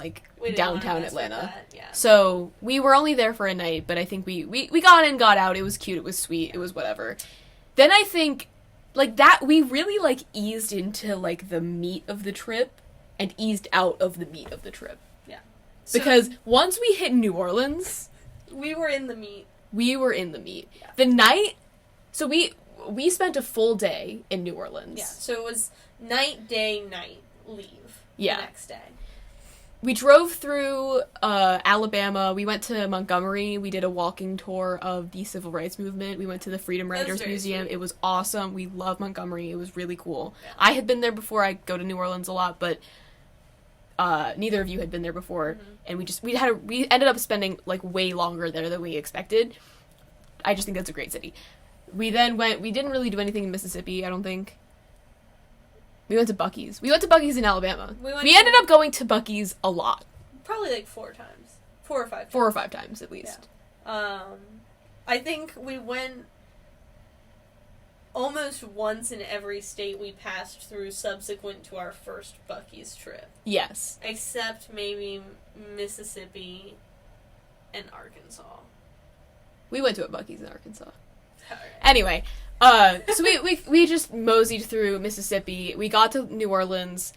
downtown Atlanta. Yeah. So we were only there for a night, but I think we got in, got out. It was cute. It was sweet. It was whatever. Then I think we really eased into the meat of the trip and eased out of the meat of the trip. Yeah. Because once we hit New Orleans, we were in the meat. Yeah. The night, so we spent a full day in New Orleans. Yeah. So it was night, day, night, leave. Yeah. The next day. We drove through Alabama. We went to Montgomery. We did a walking tour of the Civil Rights Movement. We went to the Freedom Riders Museum. Sweet. It was awesome. We love Montgomery. It was really cool. Yeah. I had been there before. I go to New Orleans a lot, but neither of you had been there before. Mm-hmm. And we ended up spending way longer there than we expected. I just think that's a great city. We then we didn't really do anything in Mississippi, I don't think. We went to Buc-ee's. We went to Buc-ee's in Alabama. We ended up going to Buc-ee's a lot. Probably 4 times. 4 or 5 times. 4 or 5 times, at least. Yeah. I think we went almost once in every state we passed through subsequent to our first Buc-ee's trip. Yes. Except maybe Mississippi and Arkansas. We went to a Buc-ee's in Arkansas. Right. Anyway, so we just moseyed through Mississippi. We got to New Orleans,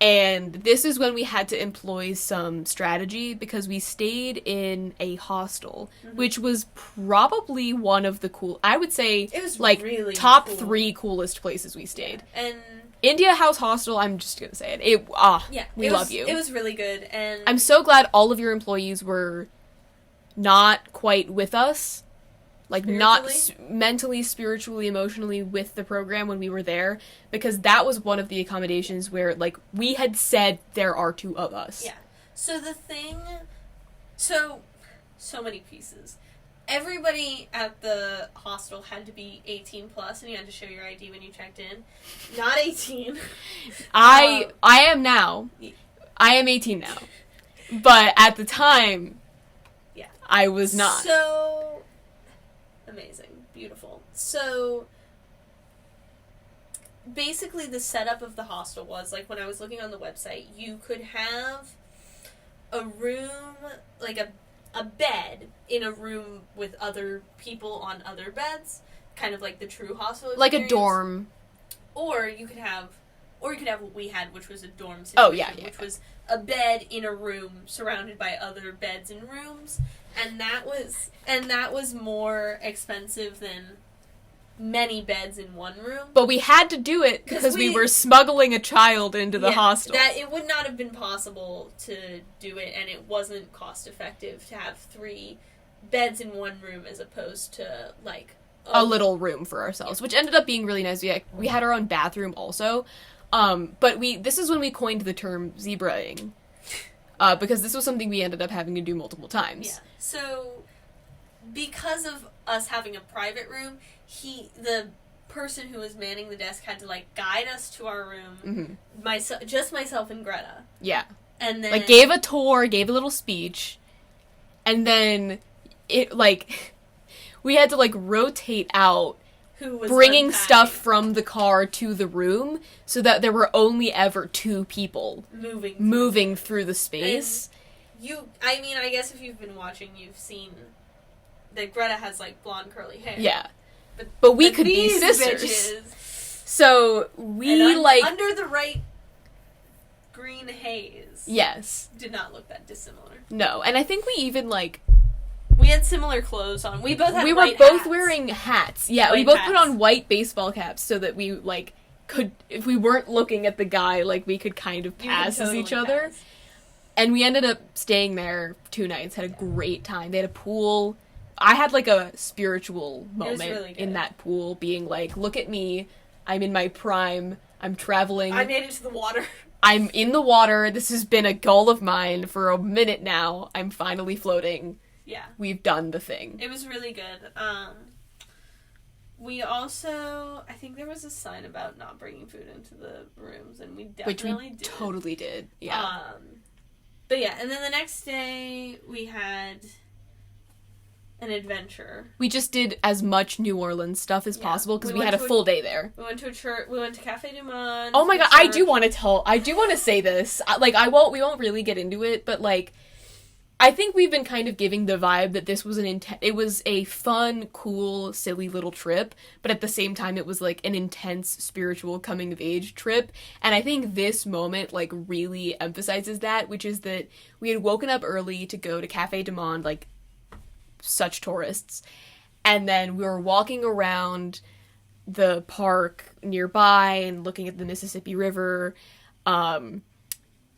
and this is when we had to employ some strategy because we stayed in a hostel, mm-hmm. which was probably one of the I would say, it was really top cool. 3 coolest places we stayed. Yeah. And India House Hostel, I'm just gonna say it. We love you. It was really good, and I'm so glad all of your employees were not quite with us. Not mentally, spiritually, emotionally with the program when we were there, because that was one of the accommodations where, we had said there are 2 of us. Yeah. So so many pieces. Everybody at the hostel had to be 18 plus, and you had to show your ID when you checked in. Not 18. I am now. I am 18 now. But at the time, yeah, I was not. So amazing. Beautiful. So basically the setup of the hostel was, when I was looking on the website, you could have a room, a bed in a room with other people on other beds, kind of like the true hostel experience. Like a dorm. Or you could have what we had, which was a dorm situation, oh, yeah. which was a bed in a room surrounded by other beds in rooms. And that was more expensive than many beds in one room. But we had to do it because we were smuggling a child into the hostel. That it would not have been possible to do it, and it wasn't cost effective to have 3 beds in one room as opposed to a little room for ourselves, which ended up being really nice. We had our own bathroom also. But this is when we coined the term zebraing. Because this was something we ended up having to do multiple times. Yeah. So, because of us having a private room, the person who was manning the desk had to, guide us to our room. Mm-hmm. Just myself and Greta. Yeah. And then gave a tour, gave a little speech, and then we had to, rotate out who was bringing unpacking stuff from the car to the room so that there were only ever 2 people moving through the space. And I guess if you've been watching, you've seen that Greta has blonde curly hair. Yeah. But we could be sisters. Bitches, so we under the right green haze. Yes. Did not look that dissimilar. No, and I think we even, like... We had similar clothes on. We both had We white were both hats. wearing hats. Yeah, White we both hats. put on white baseball caps so that we, like, could... If we weren't looking at the guy, like, we could kind of You pass could as totally each other. pass. And we ended up staying there 2 nights, had a great time. They had a pool. I had, like, a spiritual moment really good. in that pool, being like, look at me, I'm in my prime, I'm traveling. I made it to the water. I'm in the water, this has been a goal of mine for a minute now, I'm finally floating. Yeah. We've done the thing. It was really good. We also, I think there was a sign about not bringing food into the rooms, and we definitely Which we did. totally did, yeah. But yeah, and then the next day we had an adventure. We just did as much New Orleans stuff as possible, because we went had a to full day there. We went to a church. We went to Café du Monde. Oh my to god, church. I do want to say this. Like, we won't really get into it, but, like, I think we've been kind of giving the vibe that this was it was a fun, cool, silly little trip, but at the same time it was, like, an intense spiritual coming-of-age trip, and I think this moment, like, really emphasizes that, which is that we had woken up early to go to Café du Monde, like, such tourists, and then we were walking around the park nearby and looking at the Mississippi River, and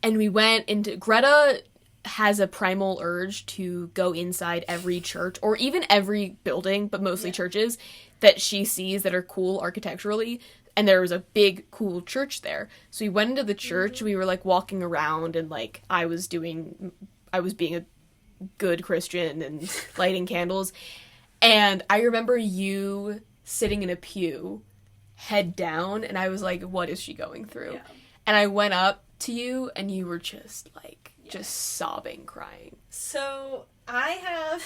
we went into... Greta has a primal urge to go inside every church, or even every building, but mostly churches, that she sees that are cool architecturally, and there was a big, cool church there. So we went into the church, we were, like, walking around, and, like, I was being a good Christian and lighting candles, and I remember you sitting in a pew, head down, and I was like, what is she going through? Yeah. And I went up to you, and you were just, like, just sobbing, crying. So I have.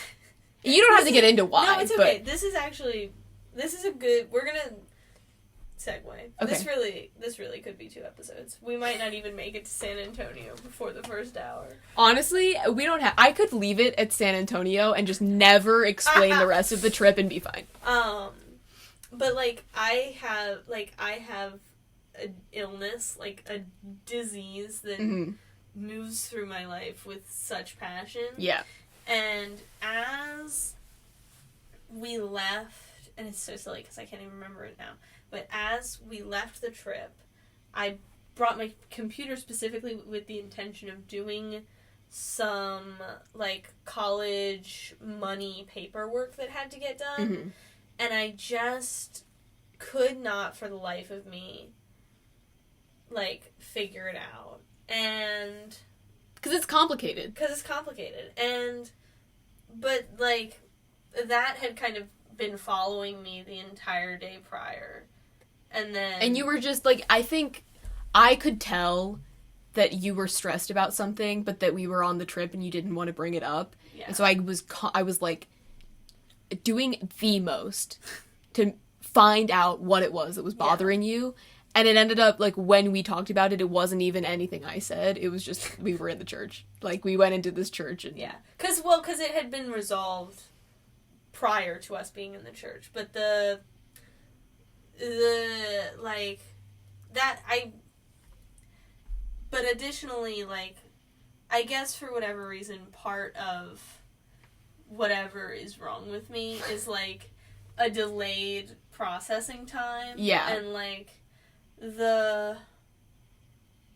You don't have to get into why. No, it's okay. But... This is a good. We're gonna segue. Okay. This really could be 2 episodes. We might not even make it to San Antonio before the first hour. Honestly, we don't have... I could leave it at San Antonio and just never explain the rest of the trip and be fine. But, like, I have an illness, like, a disease that moves through my life with such passion. Yeah. And as we left, and it's so silly because I can't even remember it now, but as we left the trip, I brought my computer specifically with the intention of doing some, like, college money paperwork that had to get done. Mm-hmm. And I just could not, for the life of me, like, figure it out. And... Because it's complicated. But, like, that had kind of been following me the entire day prior. And then... And you were just, like, I think I could tell that you were stressed about something, but that we were on the trip and you didn't want to bring it up. Yeah. And so I was, like, doing the most to find out what it was that was bothering you. And it ended up, like, when we talked about it, it wasn't even anything I said. It was just, we were in the church. Like, we went into this church and... Yeah. Because it had been resolved prior to us being in the church. But but additionally, like, I guess for whatever reason, part of whatever is wrong with me is, like, a delayed processing time. Yeah. And, like, the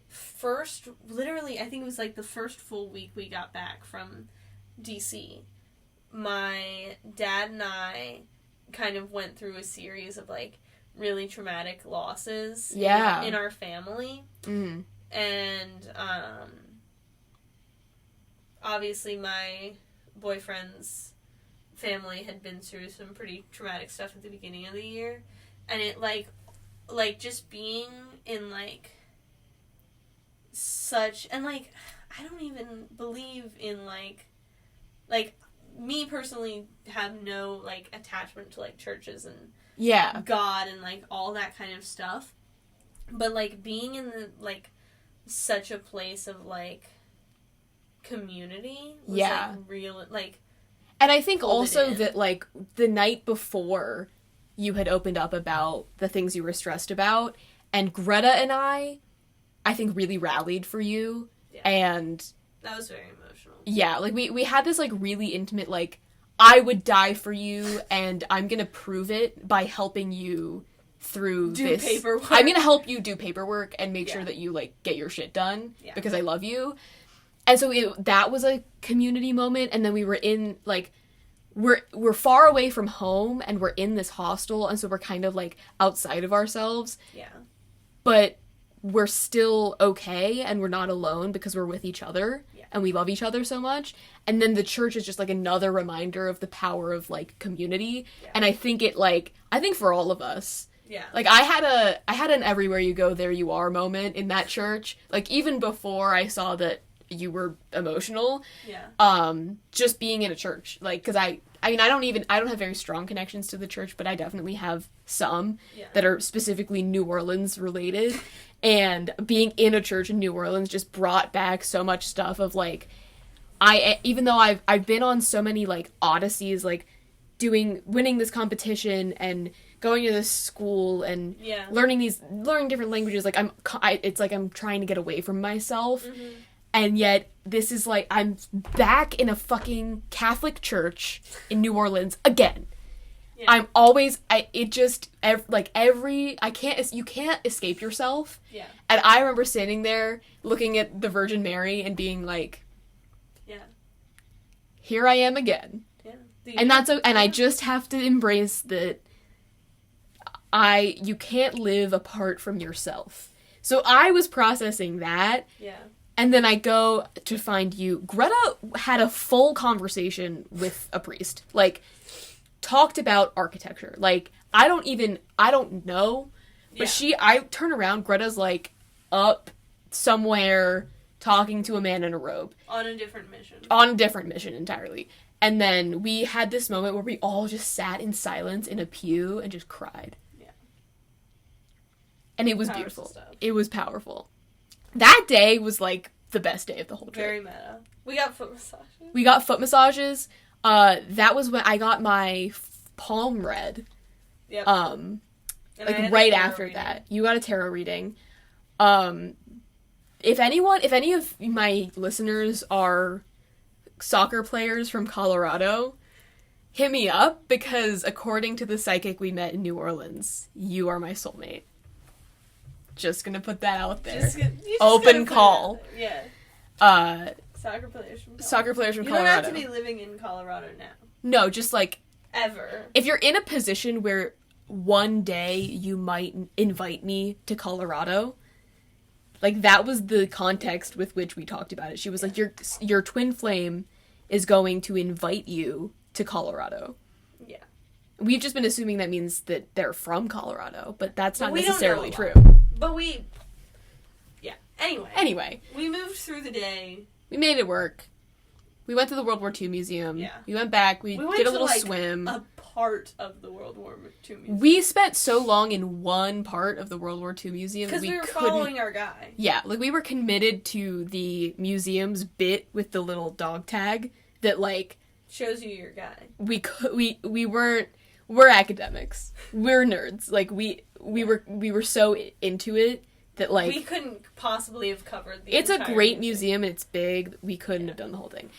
first, literally, I think it was, like, the first full week we got back from DC, my dad and I kind of went through a series of, like, really traumatic losses in our family. Mm-hmm. And, obviously my boyfriend's family had been through some pretty traumatic stuff at the beginning of the year. And it, like, just being in, like, such... And, like, I don't even believe in, like, me personally have no, like, attachment to, like, churches and God and, like, all that kind of stuff. But, like, being in the, like, such a place of, like, community was, like, real, like... And I think also that, like, the night before you had opened up about the things you were stressed about, and Greta and I I think, really rallied for you. Yeah. And that was very emotional. Yeah, like, we had this, like, really intimate, like, I would die for you, and I'm gonna prove it by helping you through do this. Paperwork. I'm gonna help you do paperwork and make sure that you, like, get your shit done because I love you. And so that was a community moment, and then we were in, like, we're far away from home, and we're in this hostel, and so we're kind of, like, outside of ourselves. Yeah. But we're still okay, and we're not alone because we're with each other, and we love each other so much. And then the church is just, like, another reminder of the power of, like, community. Yeah. And I think for all of us. Yeah. Like, I had an everywhere you go, there you are moment in that church. Like, even before I saw that you were emotional. Yeah. Just being in a church. Like, because I don't have very strong connections to the church, but I definitely have some that are specifically New Orleans related. And being in a church in New Orleans just brought back so much stuff of, like, even though I've been on so many, like, odysseys, like, winning this competition and going to this school and learning different languages, like, it's like I'm trying to get away from myself. Mm-hmm. And yet, this is, like, I'm back in a fucking Catholic church in New Orleans again. Yeah. I'm always, you can't escape yourself. Yeah. And I remember standing there, looking at the Virgin Mary and being like, here I am again. Yeah. And I just have to embrace that you can't live apart from yourself. So I was processing that. Yeah. And then I go to find you. Greta had a full conversation with a priest. Like, talked about architecture. Like, I don't know. But I turn around, Greta's, like, up somewhere talking to a man in a robe. On a different mission Entirely. And then we had this moment where we all just sat in silence in a pew and just cried. Yeah. And it was beautiful. Stuff. It was powerful. That day was, like, the best day of the whole trip. Very meta. We got foot massages. That was when I got my palm read. Yep. Like, right after that. You got a tarot reading. If any of my listeners are soccer players from Colorado, hit me up, because according to the psychic we met in New Orleans, you are my soulmate. Just gonna put that out there. Open call. Yeah. Soccer players from Colorado. You don't have to be living in Colorado now. No, just, like, ever. If you're in a position where one day you might invite me to Colorado, like, that was the context with which we talked about it. She was like, your twin flame is going to invite you to Colorado. Yeah. We've just been assuming that means that they're from Colorado, but that's not necessarily true. But Anyway. We moved through the day. We made it work. We went to the World War II Museum. Yeah. We went back. We did a little swim. A part of the World War II Museum. We spent so long in one part of the World War II Museum. Because we were following our guy. Yeah. Like, we were committed to the museum's bit with the little dog tag that, like, shows you your guy. We're academics. We're nerds. Like, we were so into it that, like, we couldn't possibly have covered the It's a great museum and it's big. We couldn't have done the whole thing.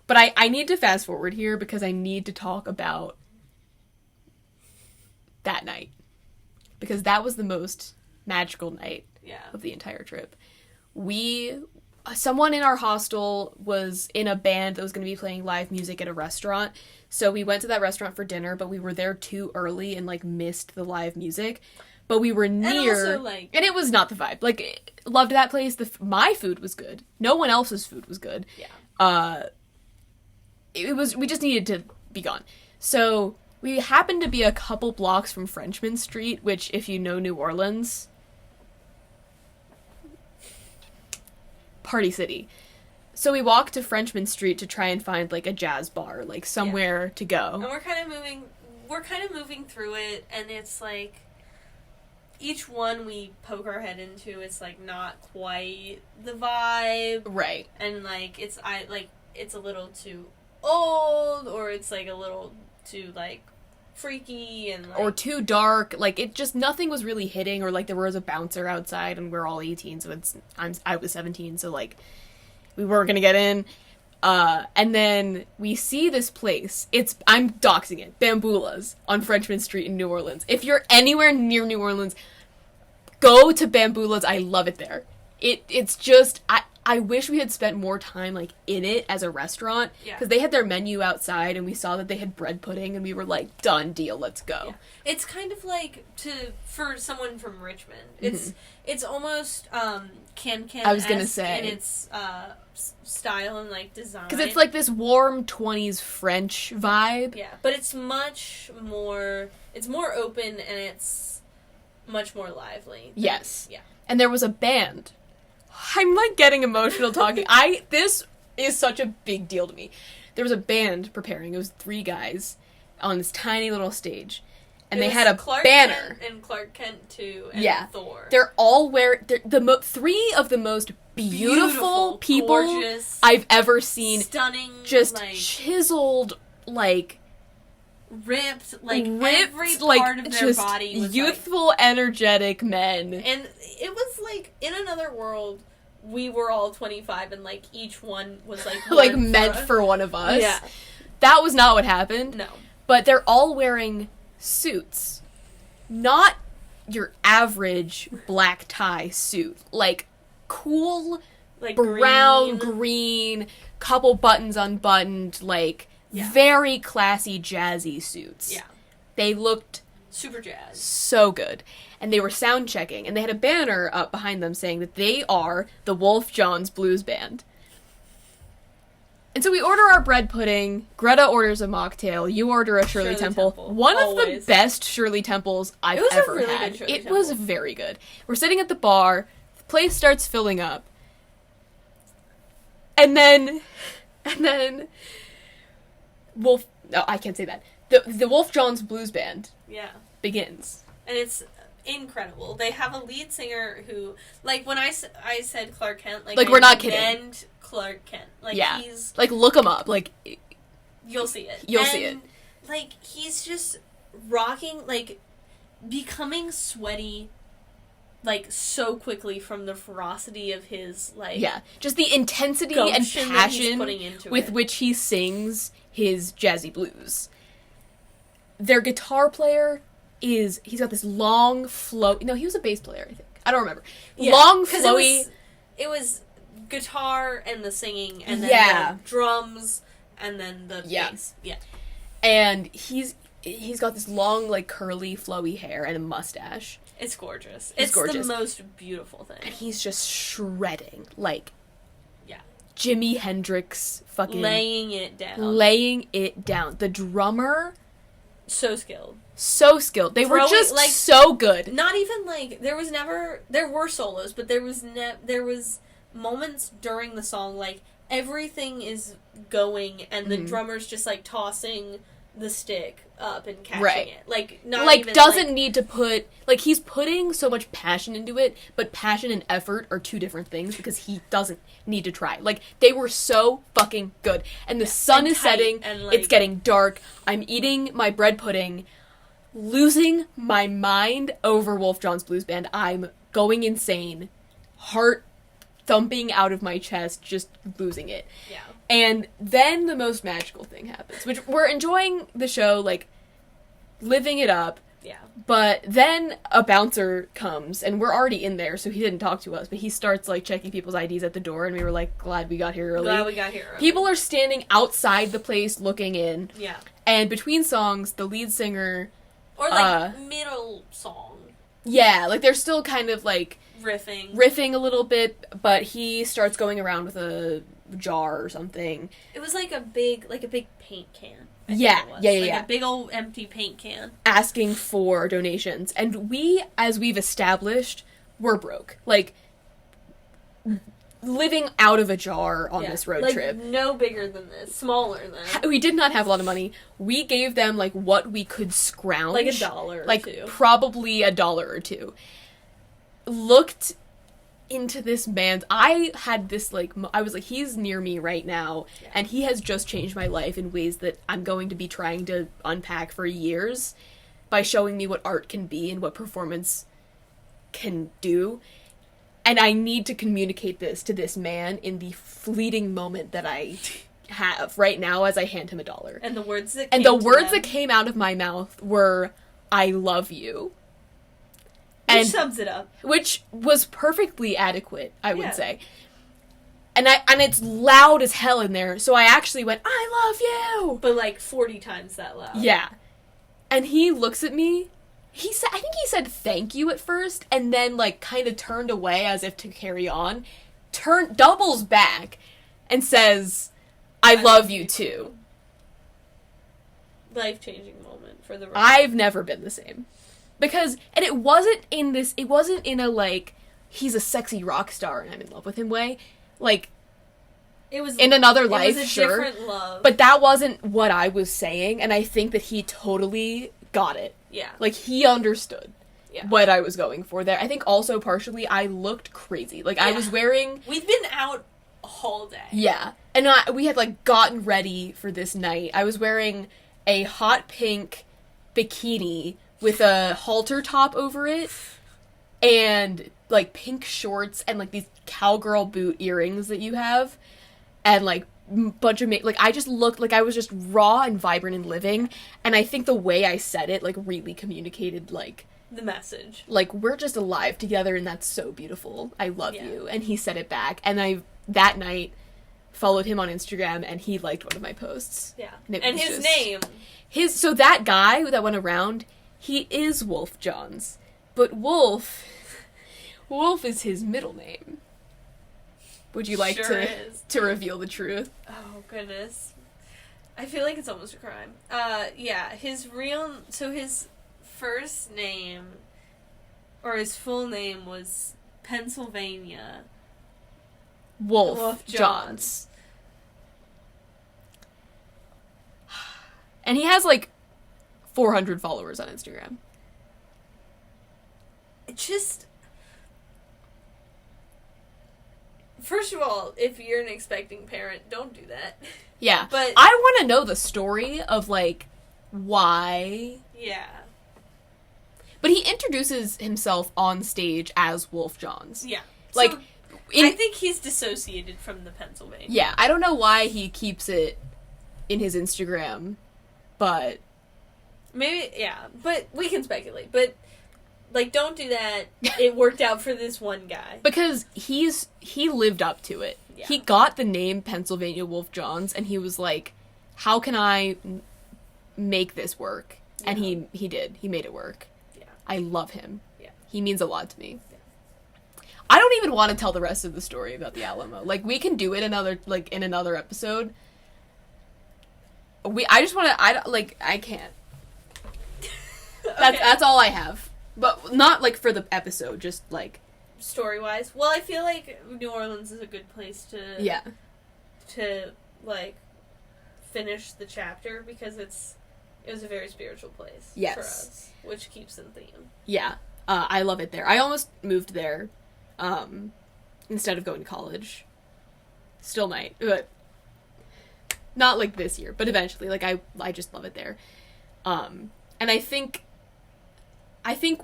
But I need to fast forward here because I need to talk about that night. Because that was the most magical night of the entire trip. Someone in our hostel was in a band that was going to be playing live music at a restaurant. So we went to that restaurant for dinner, but we were there too early and, like, missed the live music. But we were near, and it was not the vibe. Like, loved that place. My food was good. No one else's food was good. Yeah. We just needed to be gone. So we happened to be a couple blocks from Frenchman Street, which, if you know New Orleans, party city. So we walked to Frenchman Street to try and find, like, a jazz bar, like, somewhere to go. And we're kind of moving through it, and it's like, each one we poke our head into, it's, like, not quite the vibe. Right. And, like, it's a little too old, or it's, like, a little too, like, freaky and like, or too dark. Like, it just, nothing was really hitting, or like there was a bouncer outside and we're all 18, so I was 17, so like we weren't gonna get in. And then we see this place. I'm doxing it. Bamboula's on Frenchman Street in New Orleans. If you're anywhere near New Orleans, go to Bamboula's. I love it there. It's just, I wish we had spent more time, like, in it as a restaurant. Yeah. Because they had their menu outside, and we saw that they had bread pudding, and we were like, done deal, let's go. Yeah. It's kind of like, for someone from Richmond, it's almost, can I was gonna say. in its, style and, like, design. Because it's like this warm 20s French vibe. Yeah, but it's much more, it's more open, and it's much more lively. Yes. Yeah. And there was a band. I'm, like, getting emotional talking. This is such a big deal to me. There was a band preparing. It was 3 guys on this tiny little stage. And they had a Clark banner. Kent and Clark Kent, too, and Thor. They're all wearing... 3 of the most beautiful people gorgeous, I've ever seen. Stunning. Just like, chiseled, like... ripped, every part of their body was youthful, energetic men. And it was like, in another world, we were all 25 and like each one was like like meant for one of us. Yeah. That was not what happened. No. But they're all wearing suits. Not your average black tie suit. Like cool, like brown, green, couple buttons unbuttoned, like very classy, jazzy suits. Yeah. They looked super jazz. So good. And they were sound checking, and they had a banner up behind them saying that they are the Wolf John's Blues Band. And so we order our bread pudding, Greta orders a mocktail, you order a Shirley Temple. One Always. of the best Shirley Temples I've ever had. It was a really good Shirley Temple. It was very good. We're sitting at the bar, the place starts filling up. And then Wolf... No, I can't say that. The Wolf John's Blues Band begins. And it's incredible. They have a lead singer who... Like, when I said Clark Kent... Like we're not kidding. And Clark Kent. Like, he's... Like, look him up. Like... You'll see it. You'll see it. Like, he's just rocking... Like, becoming sweaty... Like, so quickly from the ferocity of his, like... Yeah. Just the intensity and passion with which he sings his jazzy blues. Their guitar player he's got this long, no, he was a bass player, I think. I don't remember. Yeah, long, flowy... It was guitar and the singing, and then the drums, and then the bass. Yeah. And he's got this long, like, curly, flowy hair and a mustache. It's gorgeous. It's gorgeous. The most beautiful thing. And he's just shredding. Like, Jimi Hendrix fucking... Laying it down. The drummer... So skilled. They were just like, so good. Not even, like... There were solos, but there was moments during the song, like, everything is going, and the drummer's just, like, tossing the stick up and catching it. Like, not like, even, doesn't like, need to put... Like, he's putting so much passion into it, but passion and effort are two different things because he doesn't need to try. Like, they were so fucking good. And the sun is setting, and, like, it's getting dark, I'm eating my bread pudding, losing my mind over Wolf John's Blues Band. I'm going insane. Heart thumping out of my chest, just losing it. Yeah. And then the most magical thing happens, which we're enjoying the show, like, living it up. Yeah. But then a bouncer comes, and we're already in there, so he didn't talk to us, but he starts, like, checking people's IDs at the door, and we were, like, glad we got here early. People are standing outside the place looking in. Yeah. And between songs, the lead singer... Or, like, middle song. Yeah, like, they're still kind of, like... Riffing a little bit, but he starts going around with a jar or something. It was like a big paint can. Yeah. A big old empty paint can. Asking for donations. And we, as we've established, were broke. Like, living out of a jar on this road trip. No bigger than this. Smaller than. We did not have a lot of money. We gave them, like, what we could scrounge. Like $1 or like, $2. Probably $1 or $2. Looked into this man's... I had this, like... I was like, he's near me right now, and he has just changed my life in ways that I'm going to be trying to unpack for years by showing me what art can be and what performance can do. And I need to communicate this to this man in the fleeting moment that I have right now as I hand him $1. And the words that that came out of my mouth were, I love you. Which sums it up. Which was perfectly adequate, I would say. And it's loud as hell in there, so I actually went, I love you! But like 40 times that loud. Yeah. And he looks at me. I think he said thank you at first, and then, like, kind of turned away as if to carry on, doubles back, and says, I love you too. Life-changing moment for the rest. I've never been the same. Because, and it wasn't in a, like, he's a sexy rock star and I'm in love with him way. Like, it was in another life, it was a sure. different love. But that wasn't what I was saying, and I think that he totally got it. Yeah. Like, he understood what I was going for there. I think also, partially, I looked crazy. Like, I was wearing... We've been out all day. Yeah. And we had, like, gotten ready for this night. I was wearing a hot pink bikini with a halter top over it, and, like, pink shorts, and, like, these cowgirl boot earrings that you have, and, like, bunch of like, I just looked like I was just raw and vibrant and living, and I think the way I said it, like, really communicated, like, the message. Like, we're just alive together, and that's so beautiful. I love you. And he said it back, and I, that night, followed him on Instagram, and he liked one of my posts. Yeah. And his name. So that guy that went around, he is Wolf Johns. But Wolf is his middle name. Would you like to reveal the truth? Oh, goodness. I feel like it's almost a crime. Yeah, his first name, or his full name, was Pennsylvania Wolf Johns. And he has, like, 400 followers on Instagram. First of all, if you're an expecting parent, don't do that. Yeah. But I want to know the story of, like, why. Yeah. But he introduces himself on stage as Wolf Johns. Yeah. Like, so, I think he's dissociated from the Pennsylvania. Yeah, I don't know why he keeps it in his Instagram, but... Maybe, yeah, but we can speculate. But, like, don't do that. It worked out for this one guy. Because he lived up to it. Yeah. He got the name Pennsylvania Wolf Johns, and he was like, how can I make this work? Yeah. And he did. He made it work. Yeah. I love him. Yeah. He means a lot to me. Yeah. I don't even want to tell the rest of the story about the Alamo. Like, we can do it in another episode. I just want to, I can't. That's all I have. But not, like, for the episode, just, like... Story-wise? Well, I feel like New Orleans is a good place to... Yeah. To, like, finish the chapter, because it was a very spiritual place for us, which keeps in theme. Yeah. I love it there. I almost moved there, instead of going to college. Still might, but... Not, like, this year, but eventually. Like, I just love it there. And I think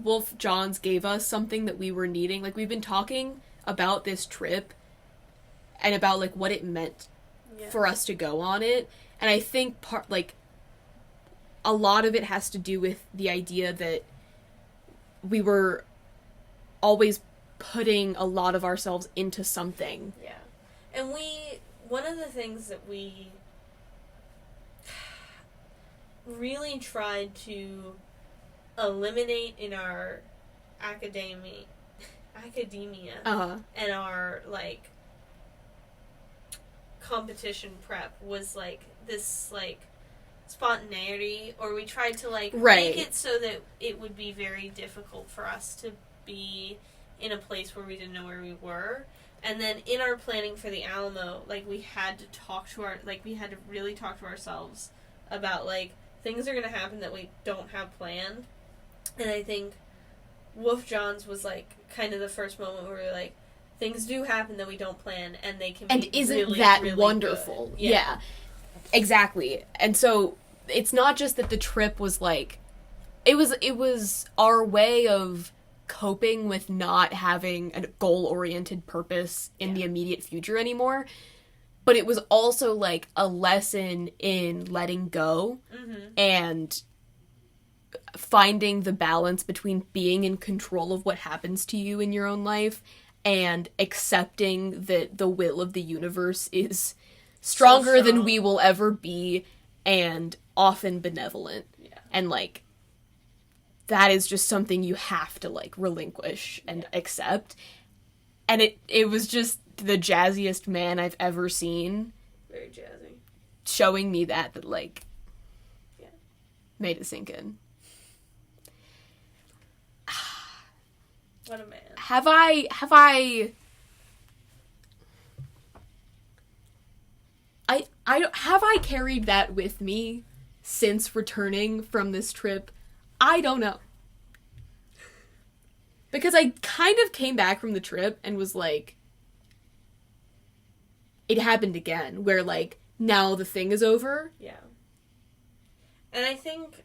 Wolf Johns gave us something that we were needing. Like, we've been talking about this trip and about, like, what it meant for us to go on it. And I think a lot of it has to do with the idea that we were always putting a lot of ourselves into something. Yeah. And one of the things that we really tried to eliminate in our academia and our, like, competition prep was, like, this, like, spontaneity, or we tried to, like, make it so that it would be very difficult for us to be in a place where we didn't know where we were. And then in our planning for the Alamo, like, we had to really talk to ourselves about, like, things are going to happen that we don't have planned. And I think Wolf Johns was, like, kind of the first moment where we were like, things do happen that we don't plan, and they can and be isn't really, that really wonderful? good. Yeah, exactly. And so it's not just that the trip was like, it was our way of coping with not having a goal-oriented purpose in the immediate future anymore, but it was also like a lesson in letting go and finding the balance between being in control of what happens to you in your own life and accepting that the will of the universe is stronger than we will ever be and often benevolent. Yeah. And, like, that is just something you have to, like, relinquish and accept. And it was just the jazziest man I've ever seen. Very jazzy. Showing me that, like, made it sink in. What a man. Have I carried that with me since returning from this trip? I don't know. Because I kind of came back from the trip and was like, it happened again, where, like, now the thing is over. Yeah. And I think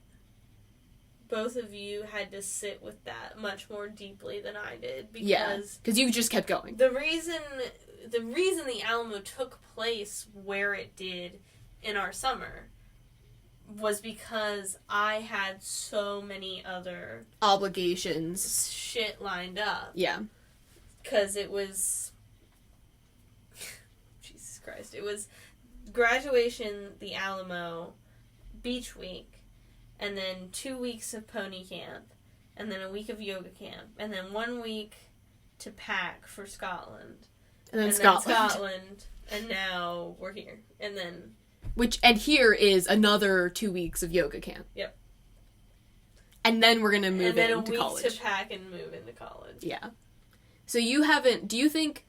both of you had to sit with that much more deeply than I did, because you just kept going. The reason the Alamo took place where it did in our summer was because I had so many other obligations, shit lined up. Yeah. Because it was Jesus Christ, it was graduation, the Alamo, beach week, and then 2 weeks of pony camp, and then a week of yoga camp, and then 1 week to pack for Scotland. And then Scotland, and now we're here. And then... And here is another 2 weeks of yoga camp. Yep. And then we're going to move into college. And then a week to pack and move into college. Yeah. So do you think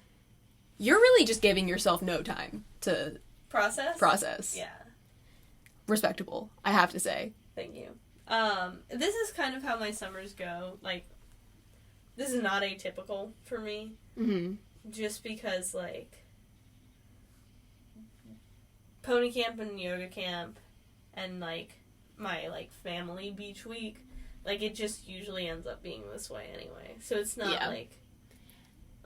you're really just giving yourself no time to... Process? Yeah. Respectable, I have to say. Thank you. This is kind of how my summers go. Like, this is not atypical for me. Mm-hmm. Just because, like, pony camp and yoga camp and, like, my, like, family beach week, like, it just usually ends up being this way anyway. So it's not, like,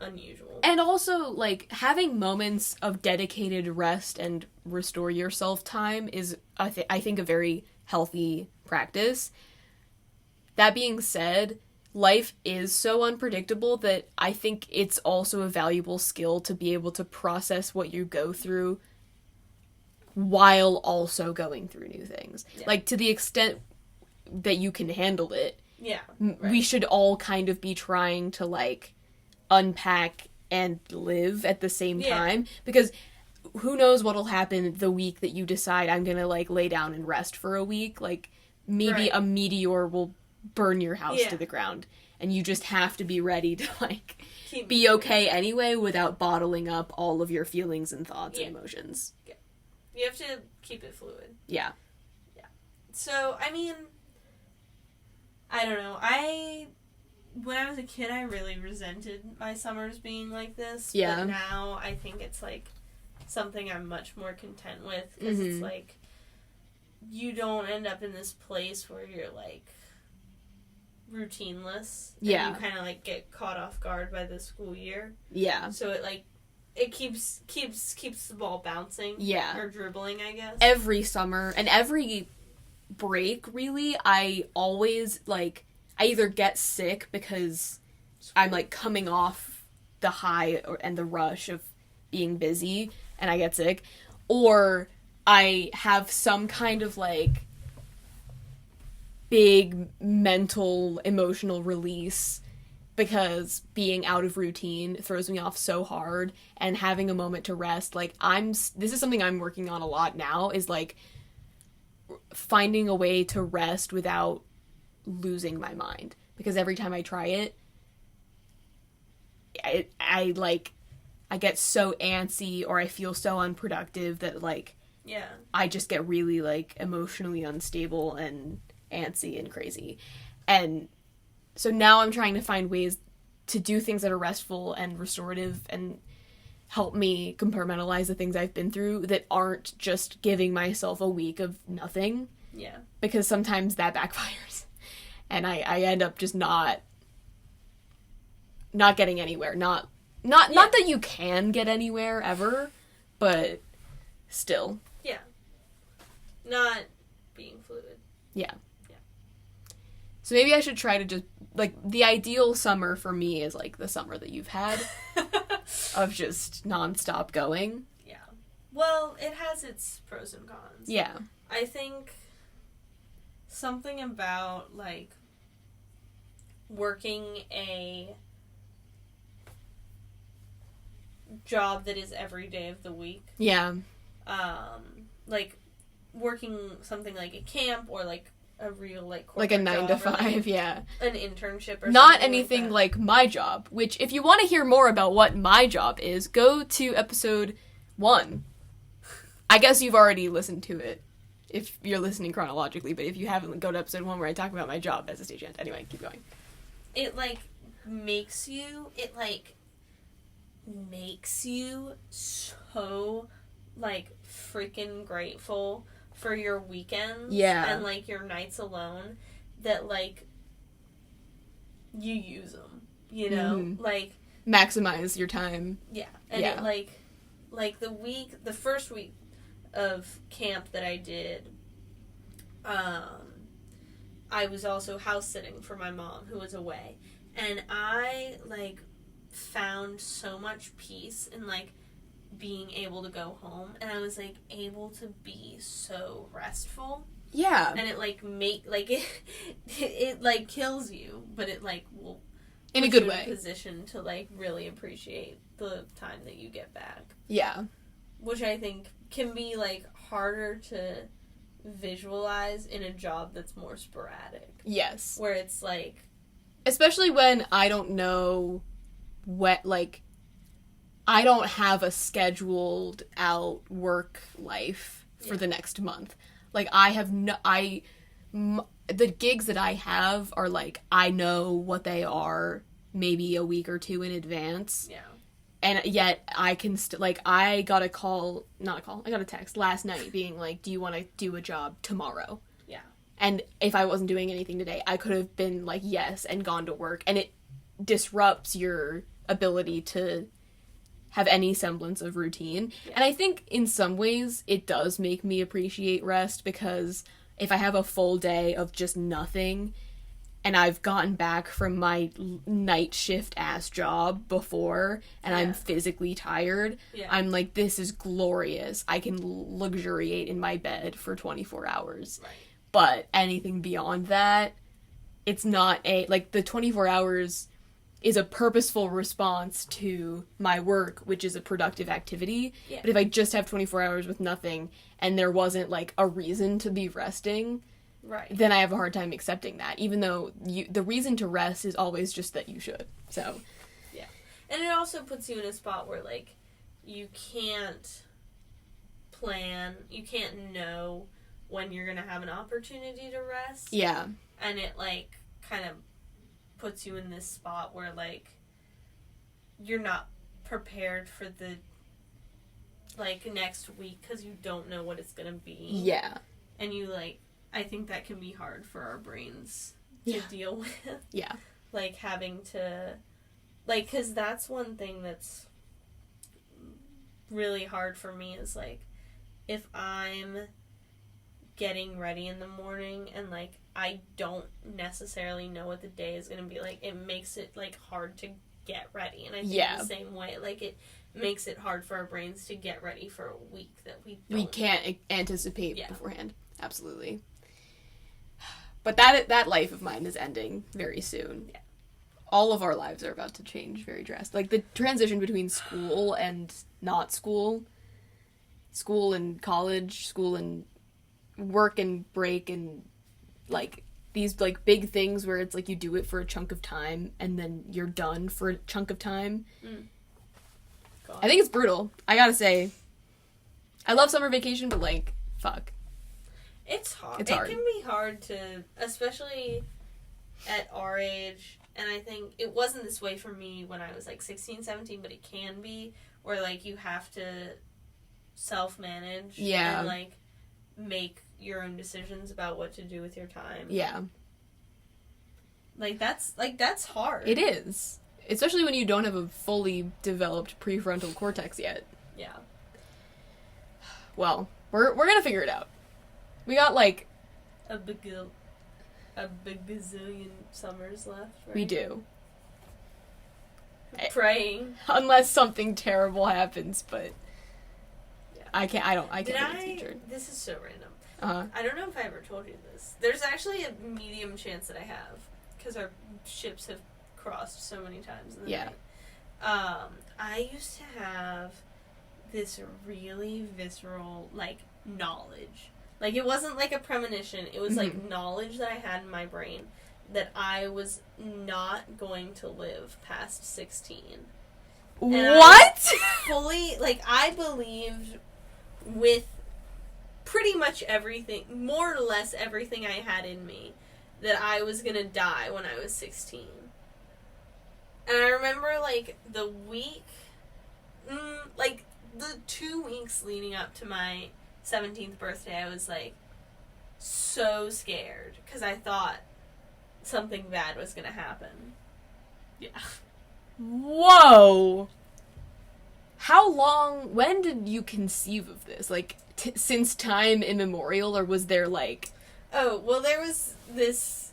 unusual. And also, like, having moments of dedicated rest and restore yourself time is, I think, a very healthy practice. That being said, life is so unpredictable that I think it's also a valuable skill to be able to process what you go through while also going through new things. Yeah. Like, to the extent that you can handle it. Yeah. Right. We should all kind of be trying to, like, unpack and live at the same time. Because who knows what'll happen the week that you decide I'm gonna, like, lay down and rest for a week. Like, maybe a meteor will burn your house to the ground, and you just have to be ready to, like, be okay anyway without bottling up all of your feelings and thoughts and emotions. Yeah. You have to keep it fluid. Yeah. Yeah. So, I mean, I don't know. When I was a kid, I really resented my summers being like this. Yeah. But now I think it's, like, something I'm much more content with, because it's, like, you don't end up in this place where you're, like, routineless. Yeah. And you kind of, like, get caught off guard by the school year. Yeah. So it, like, it keeps the ball bouncing. Yeah. Or dribbling, I guess. Every summer and every break, really, I always, like, I either get sick because I'm, like, coming off the high and the rush of being busy and I get sick, or I have some kind of, like, big mental, emotional release because being out of routine throws me off so hard, and having a moment to rest, like, this is something I'm working on a lot now, is, like, finding a way to rest without losing my mind, because every time I try it, I get so antsy, or I feel so unproductive that, like, I just get really, like, emotionally unstable and antsy and crazy. And so now I'm trying to find ways to do things that are restful and restorative and help me compartmentalize the things I've been through that aren't just giving myself a week of nothing. Yeah. Because sometimes that backfires. And I end up just not getting anywhere. Not that you can get anywhere ever, but still. Yeah. Not being fluid. Yeah. So maybe I should try to just, like, the ideal summer for me is, like, the summer that you've had of just nonstop going. Yeah. Well, it has its pros and cons. Yeah. I think something about, like, working a job that is every day of the week. Yeah. Like, working something like a camp or, like, a real, like, like a 9 to 5, like yeah. An internship or Not something anything like my job, which if you want to hear more about what my job is, go to episode 1. I guess you've already listened to it if you're listening chronologically, but if you haven't, go to episode 1 where I talk about my job as a stagehand. Anyway, keep going. It, like, makes you so, like, freaking grateful for your weekends and, like, your nights alone that, like, you use them, you know? Mm-hmm. Like... maximize your time. Yeah. And it, like, the first week of camp that I did, I was also house-sitting for my mom, who was away. And I, like, found so much peace in, like, being able to go home, and I was, like, able to be so restful. Yeah. And it, like, it like, kills you, but it, like, will in a put good you way. In a position to, like, really appreciate the time that you get back. Yeah. Which I think can be, like, harder to visualize in a job that's more sporadic. Yes. Where it's, like... especially when I don't know what, like... I don't have a scheduled out work life for the next month. Like, I have the gigs that I have are, like, I know what they are maybe a week or two in advance. Yeah. And yet I can I got a I got a text last night being like, do you want to do a job tomorrow? Yeah. And if I wasn't doing anything today, I could have been like, yes, and gone to work. And it disrupts your ability to have any semblance of routine. Yeah. And I think in some ways it does make me appreciate rest, because if I have a full day of just nothing and I've gotten back from my night shift ass job before and I'm physically tired, I'm like, this is glorious. I can luxuriate in my bed for 24 hours. Right. But anything beyond that, it's not the 24 hours is a purposeful response to my work, which is a productive activity. Yeah. But if I just have 24 hours with nothing and there wasn't, like, a reason to be resting, then I have a hard time accepting that, even though the reason to rest is always just that you should. So, yeah. And it also puts you in a spot where, like, you can't plan, you can't know when you're going to have an opportunity to rest. Yeah. And it, like, kind of puts you in this spot where, like, you're not prepared for the, like, next week because you don't know what it's going to be. Yeah. And you, like, I think that can be hard for our brains to deal with. Yeah. Like, having to, like, because that's one thing that's really hard for me is, like, if I'm getting ready in the morning and, like, I don't necessarily know what the day is going to be like, it makes it, like, hard to get ready. And I think the same way, like, it makes it hard for our brains to get ready for a week that we can't anticipate beforehand. Absolutely. But that life of mine is ending very soon. Yeah. All of our lives are about to change very drastically. Like, the transition between school and not school, school and college, school and work and break, and, like, these, like, big things where it's, like, you do it for a chunk of time and then you're done for a chunk of time. I think it's brutal. I gotta say, I love summer vacation, but, like, fuck. It's hard. It's hard. It can be hard to, especially at our age And I think it wasn't this way for me when I was, like, 16, 17, but it can be, where, like, you have to self-manage. Yeah. And, like, make your own decisions about what to do with your time. Yeah. That's hard. It is. Especially when you don't have a fully developed prefrontal cortex yet. Yeah. Well, we're gonna figure it out. We got, like... A big gazillion summers left, right? We do. Praying. Unless something terrible happens, but... Yeah. I can't be a teacher. This is so random. Uh-huh. I don't know if I ever told you this. There's actually a medium chance that I have, because our ships have crossed so many times in the night. I used to have this really visceral, like, knowledge. Like, it wasn't like a premonition. It was, like, knowledge that I had in my brain that I was not going to live past 16. And What? Fully, like, I believed with pretty much everything, more or less everything I had in me, that I was gonna die when I was 16. And I remember, like, the 2 weeks leading up to my 17th birthday, I was, like, so scared, because I thought something bad was gonna happen. Yeah. Whoa! When did you conceive of this? Like, since time immemorial, or was there, like... Oh, well, there was this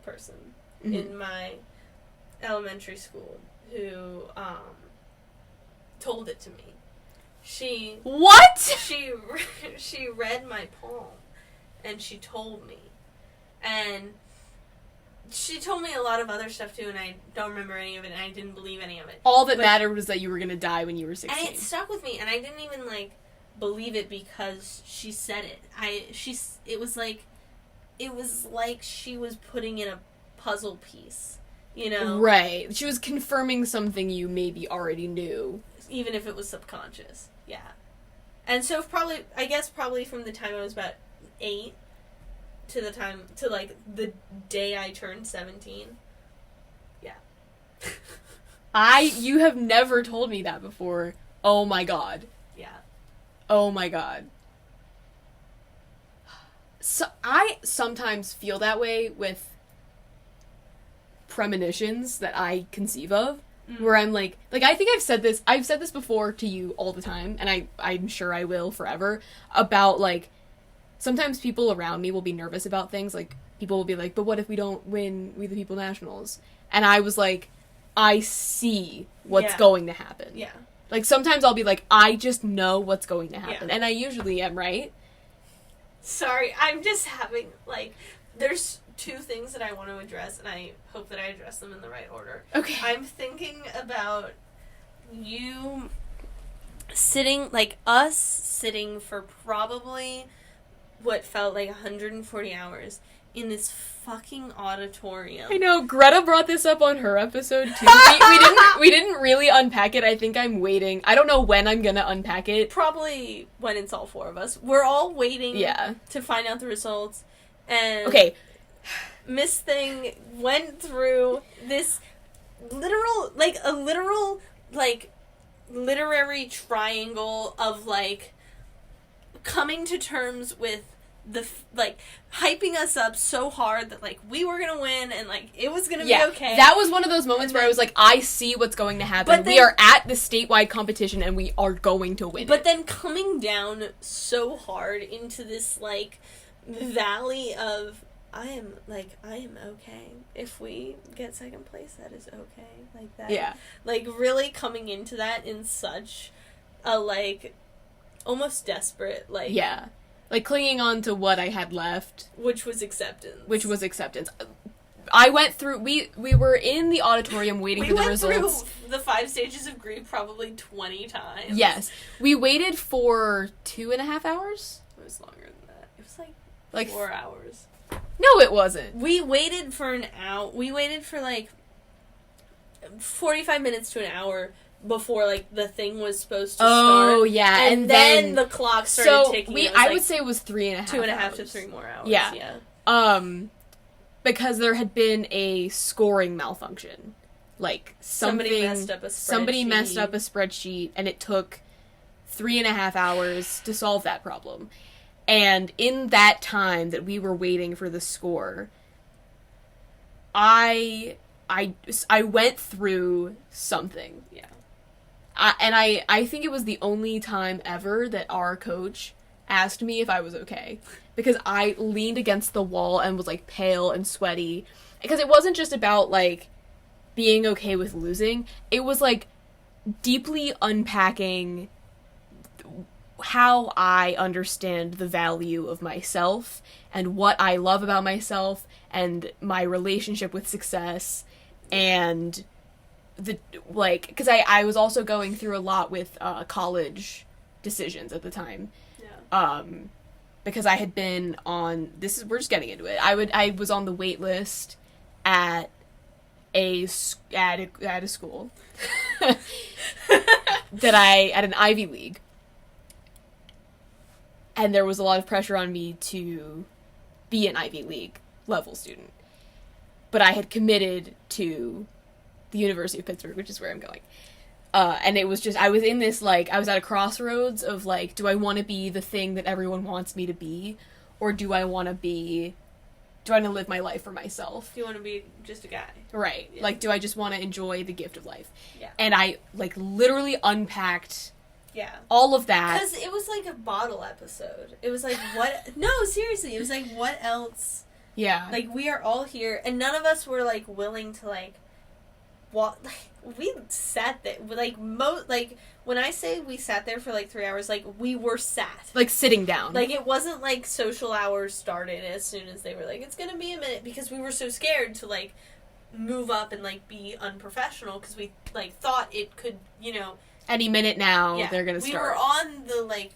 person in my elementary school who, told it to me. What?! She read my poem, and she told me. And she told me a lot of other stuff, too, and I don't remember any of it, and I didn't believe any of it. All that mattered was that you were gonna die when you were 16. And it stuck with me, and I didn't even, like, believe it because she said it. It was like she was putting in a puzzle piece, you know? Right. She was confirming something you maybe already knew. Even if it was subconscious. Yeah. And so probably from the time I was about 8 to the day I turned 17. Yeah. You have never told me that before. Oh my god. Yeah. Oh my god. So I sometimes feel that way with premonitions that I conceive of, where I'm like I think I've said this before to you all the time, and I'm sure I will forever, about, like, sometimes people around me will be nervous about things, like, people will be like, but what if we don't win We the People Nationals? And I was like, I see what's going to happen. Yeah. Like, sometimes I'll be like, I just know what's going to happen. Yeah. And I usually am, right? Sorry, I'm just having, like, there's 2 things that I want to address, and I hope that I address them in the right order. Okay. I'm thinking about you us sitting for probably what felt like 140 hours in this fucking auditorium. I know, Greta brought this up on her episode, too. We didn't really unpack it. I think I'm waiting. I don't know when I'm gonna unpack it. Probably when it's all 4 of us. We're all waiting to find out the results. And okay. Miss Thing went through this literary triangle of, like, coming to terms with hyping us up so hard that, like, we were gonna win and, like, it was gonna be okay. That was one of those moments where I was like, I see what's going to happen. We are at the statewide competition and we are going to win. But then coming down so hard into this, like, valley of, I am okay. If we get second place, that is okay. Like that. Yeah. Like, really coming into that in such a, like, almost desperate, like... Yeah. Like, clinging on to what I had left. Which was acceptance. I went through... We were in the auditorium waiting for the results. We went through the 5 stages of grief probably 20 times. Yes. We waited for 2.5 hours? It was longer than that. It was, like 4 hours. No, it wasn't. We waited for an hour. We waited for, like, 45 minutes to an hour before, like, the thing was supposed to start. Oh, yeah. And then the clock started ticking. I would say it was 3.5 2.5 to 3 more hours. Yeah. But because there had been a scoring malfunction. Like, somebody messed up a spreadsheet, and it took 3.5 hours to solve that problem. And in that time that we were waiting for the score, I went through something. Yeah. I think it was the only time ever that our coach asked me if I was okay. Because I leaned against the wall and was, like, pale and sweaty. Because it wasn't just about, like, being okay with losing. It was, like, deeply unpacking how I understand the value of myself and what I love about myself and my relationship with success and because I was also going through a lot with college decisions at the time. Yeah. Because I had been on, we're just getting into it. I was on the wait list at a school at an Ivy League. And there was a lot of pressure on me to be an Ivy League level student. But I had committed to the University of Pittsburgh, which is where I'm going. And it was just, I was in this, like, I was at a crossroads of, like, do I want to be the thing that everyone wants me to be? Or do I want to live my life for myself? Do you want to be just a guy? Right. Yeah. Like, do I just want to enjoy the gift of life? Yeah. And I, like, literally unpacked... Yeah. All of that. Because it was like a bottle episode. It was like, what? No, seriously. It was like, what else? Yeah. Like, we are all here, and none of us were, like, willing to, like, walk. Like, we sat there. Like, when I say we sat there for, like, 3 hours, like, we were sat. Like, sitting down. Like, it wasn't, like, social hours started as soon as they were like, it's gonna be a minute, because we were so scared to, like, move up and, like, be unprofessional, because we, like, thought it could, you know... Any minute now, they're gonna start. We were on the, like,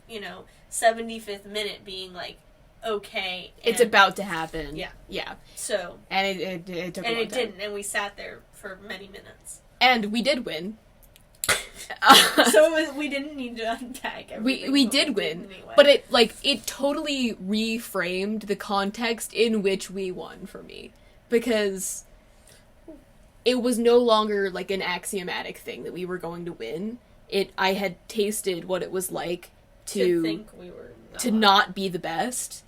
75th minute being, like, okay. It's about to happen. Yeah. Yeah. So. And it took a long time. And it didn't, and we sat there for many minutes. And we did win. So we didn't need to unpack everything. We did win. Anyway. But it totally reframed the context in which we won for me. Because it was no longer, like, an axiomatic thing that we were going to win. I had tasted what it was like to think we were not be the best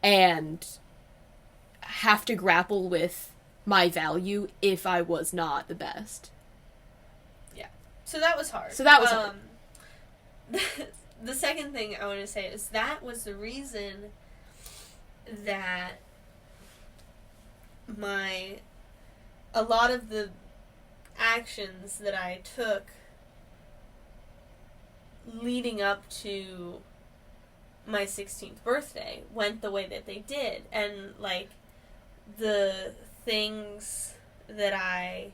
and have to grapple with my value if I was not the best. Yeah. So that was hard. hard. The second thing I want to say is that was the reason that a lot of the actions that I took leading up to my 16th birthday went the way that they did. And, like, the things that I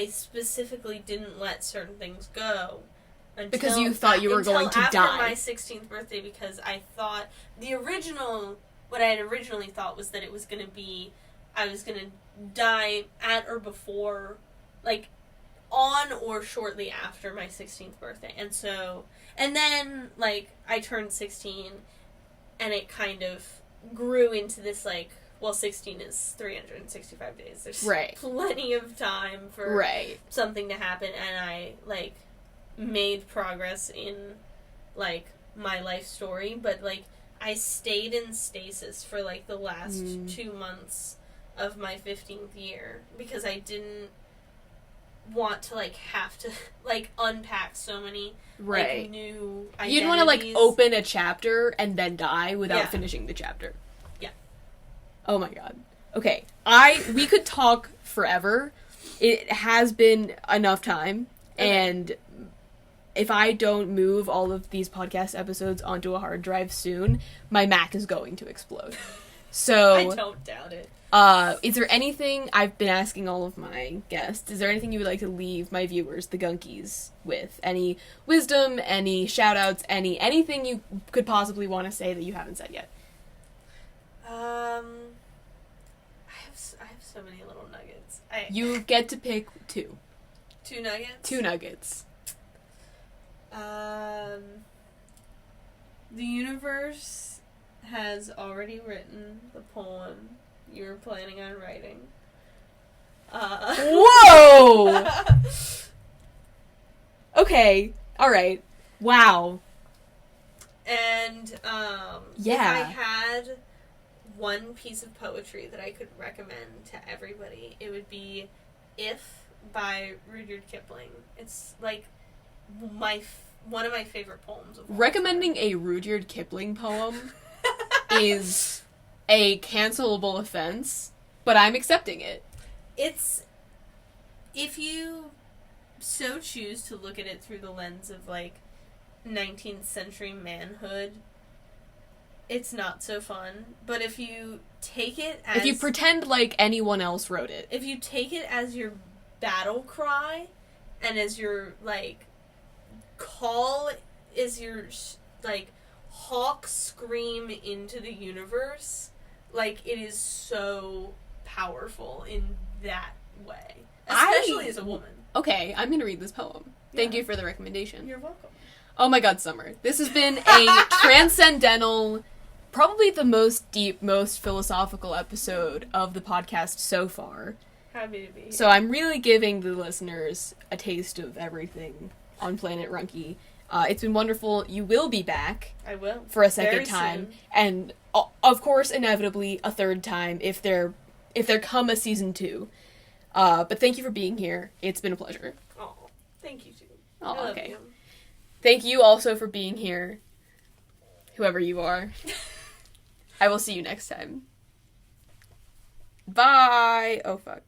specifically didn't let certain things go because you thought you were going to die. After my 16th birthday, because I thought what I had originally thought was that it was going to be, I was going to die at or before, like, on or shortly after my 16th birthday. And then, like, I turned 16, and it kind of grew into this, like, well, 16 is 365 days. There's plenty of time for something to happen, and I, like, made progress in, like, my life story, but, like, I stayed in stasis for, like, the last 2 months of my 15th year, because I didn't want to, like, have to, like, unpack so many, like, new identities. You didn't want to, like, open a chapter and then die without finishing the chapter. Yeah. Oh my god. Okay. We could talk forever. It has been enough time, and if I don't move all of these podcast episodes onto a hard drive soon, my Mac is going to explode. So I don't doubt it. Is there anything, I've been asking all of my guests, is there anything you would like to leave my viewers, the Gunkies, with? Any wisdom, any shout-outs, anything you could possibly want to say that you haven't said yet? I have so many little nuggets. You get to pick 2. 2 nuggets? 2 nuggets. The universe has already written the poem you were planning on writing. Whoa! Okay, alright. Wow. And, yeah. if I had one piece of poetry that I could recommend to everybody, it would be If by Rudyard Kipling. It's, like, one of my favorite poems of all Recommending time. a Rudyard Kipling poem is a cancelable offense, but I'm accepting it. It's, if you so choose to look at it through the lens of, like, 19th century manhood, it's not so fun. But if you take it as... If you pretend like anyone else wrote it. If you take it as your battle cry, and as your, like, call, is your, like, hawk scream into the universe, like, it is so powerful in that way. Especially as a woman. Okay, I'm gonna read this poem. Thank Yeah. you for the recommendation. You're welcome. Oh my god, Summer. This has been a transcendental, probably the most deep, most philosophical episode of the podcast so far. Happy to be here. So I'm really giving the listeners a taste of everything on Planet Runky. It's been wonderful. You will be back. I will. For a second Very time. soon. And, of course, inevitably, a third time if there come a season 2. But thank you for being here. It's been a pleasure. Oh, thank you too. Oh, I love okay. you. Thank you also for being here, whoever you are. I will see you next time. Bye! Oh, fuck.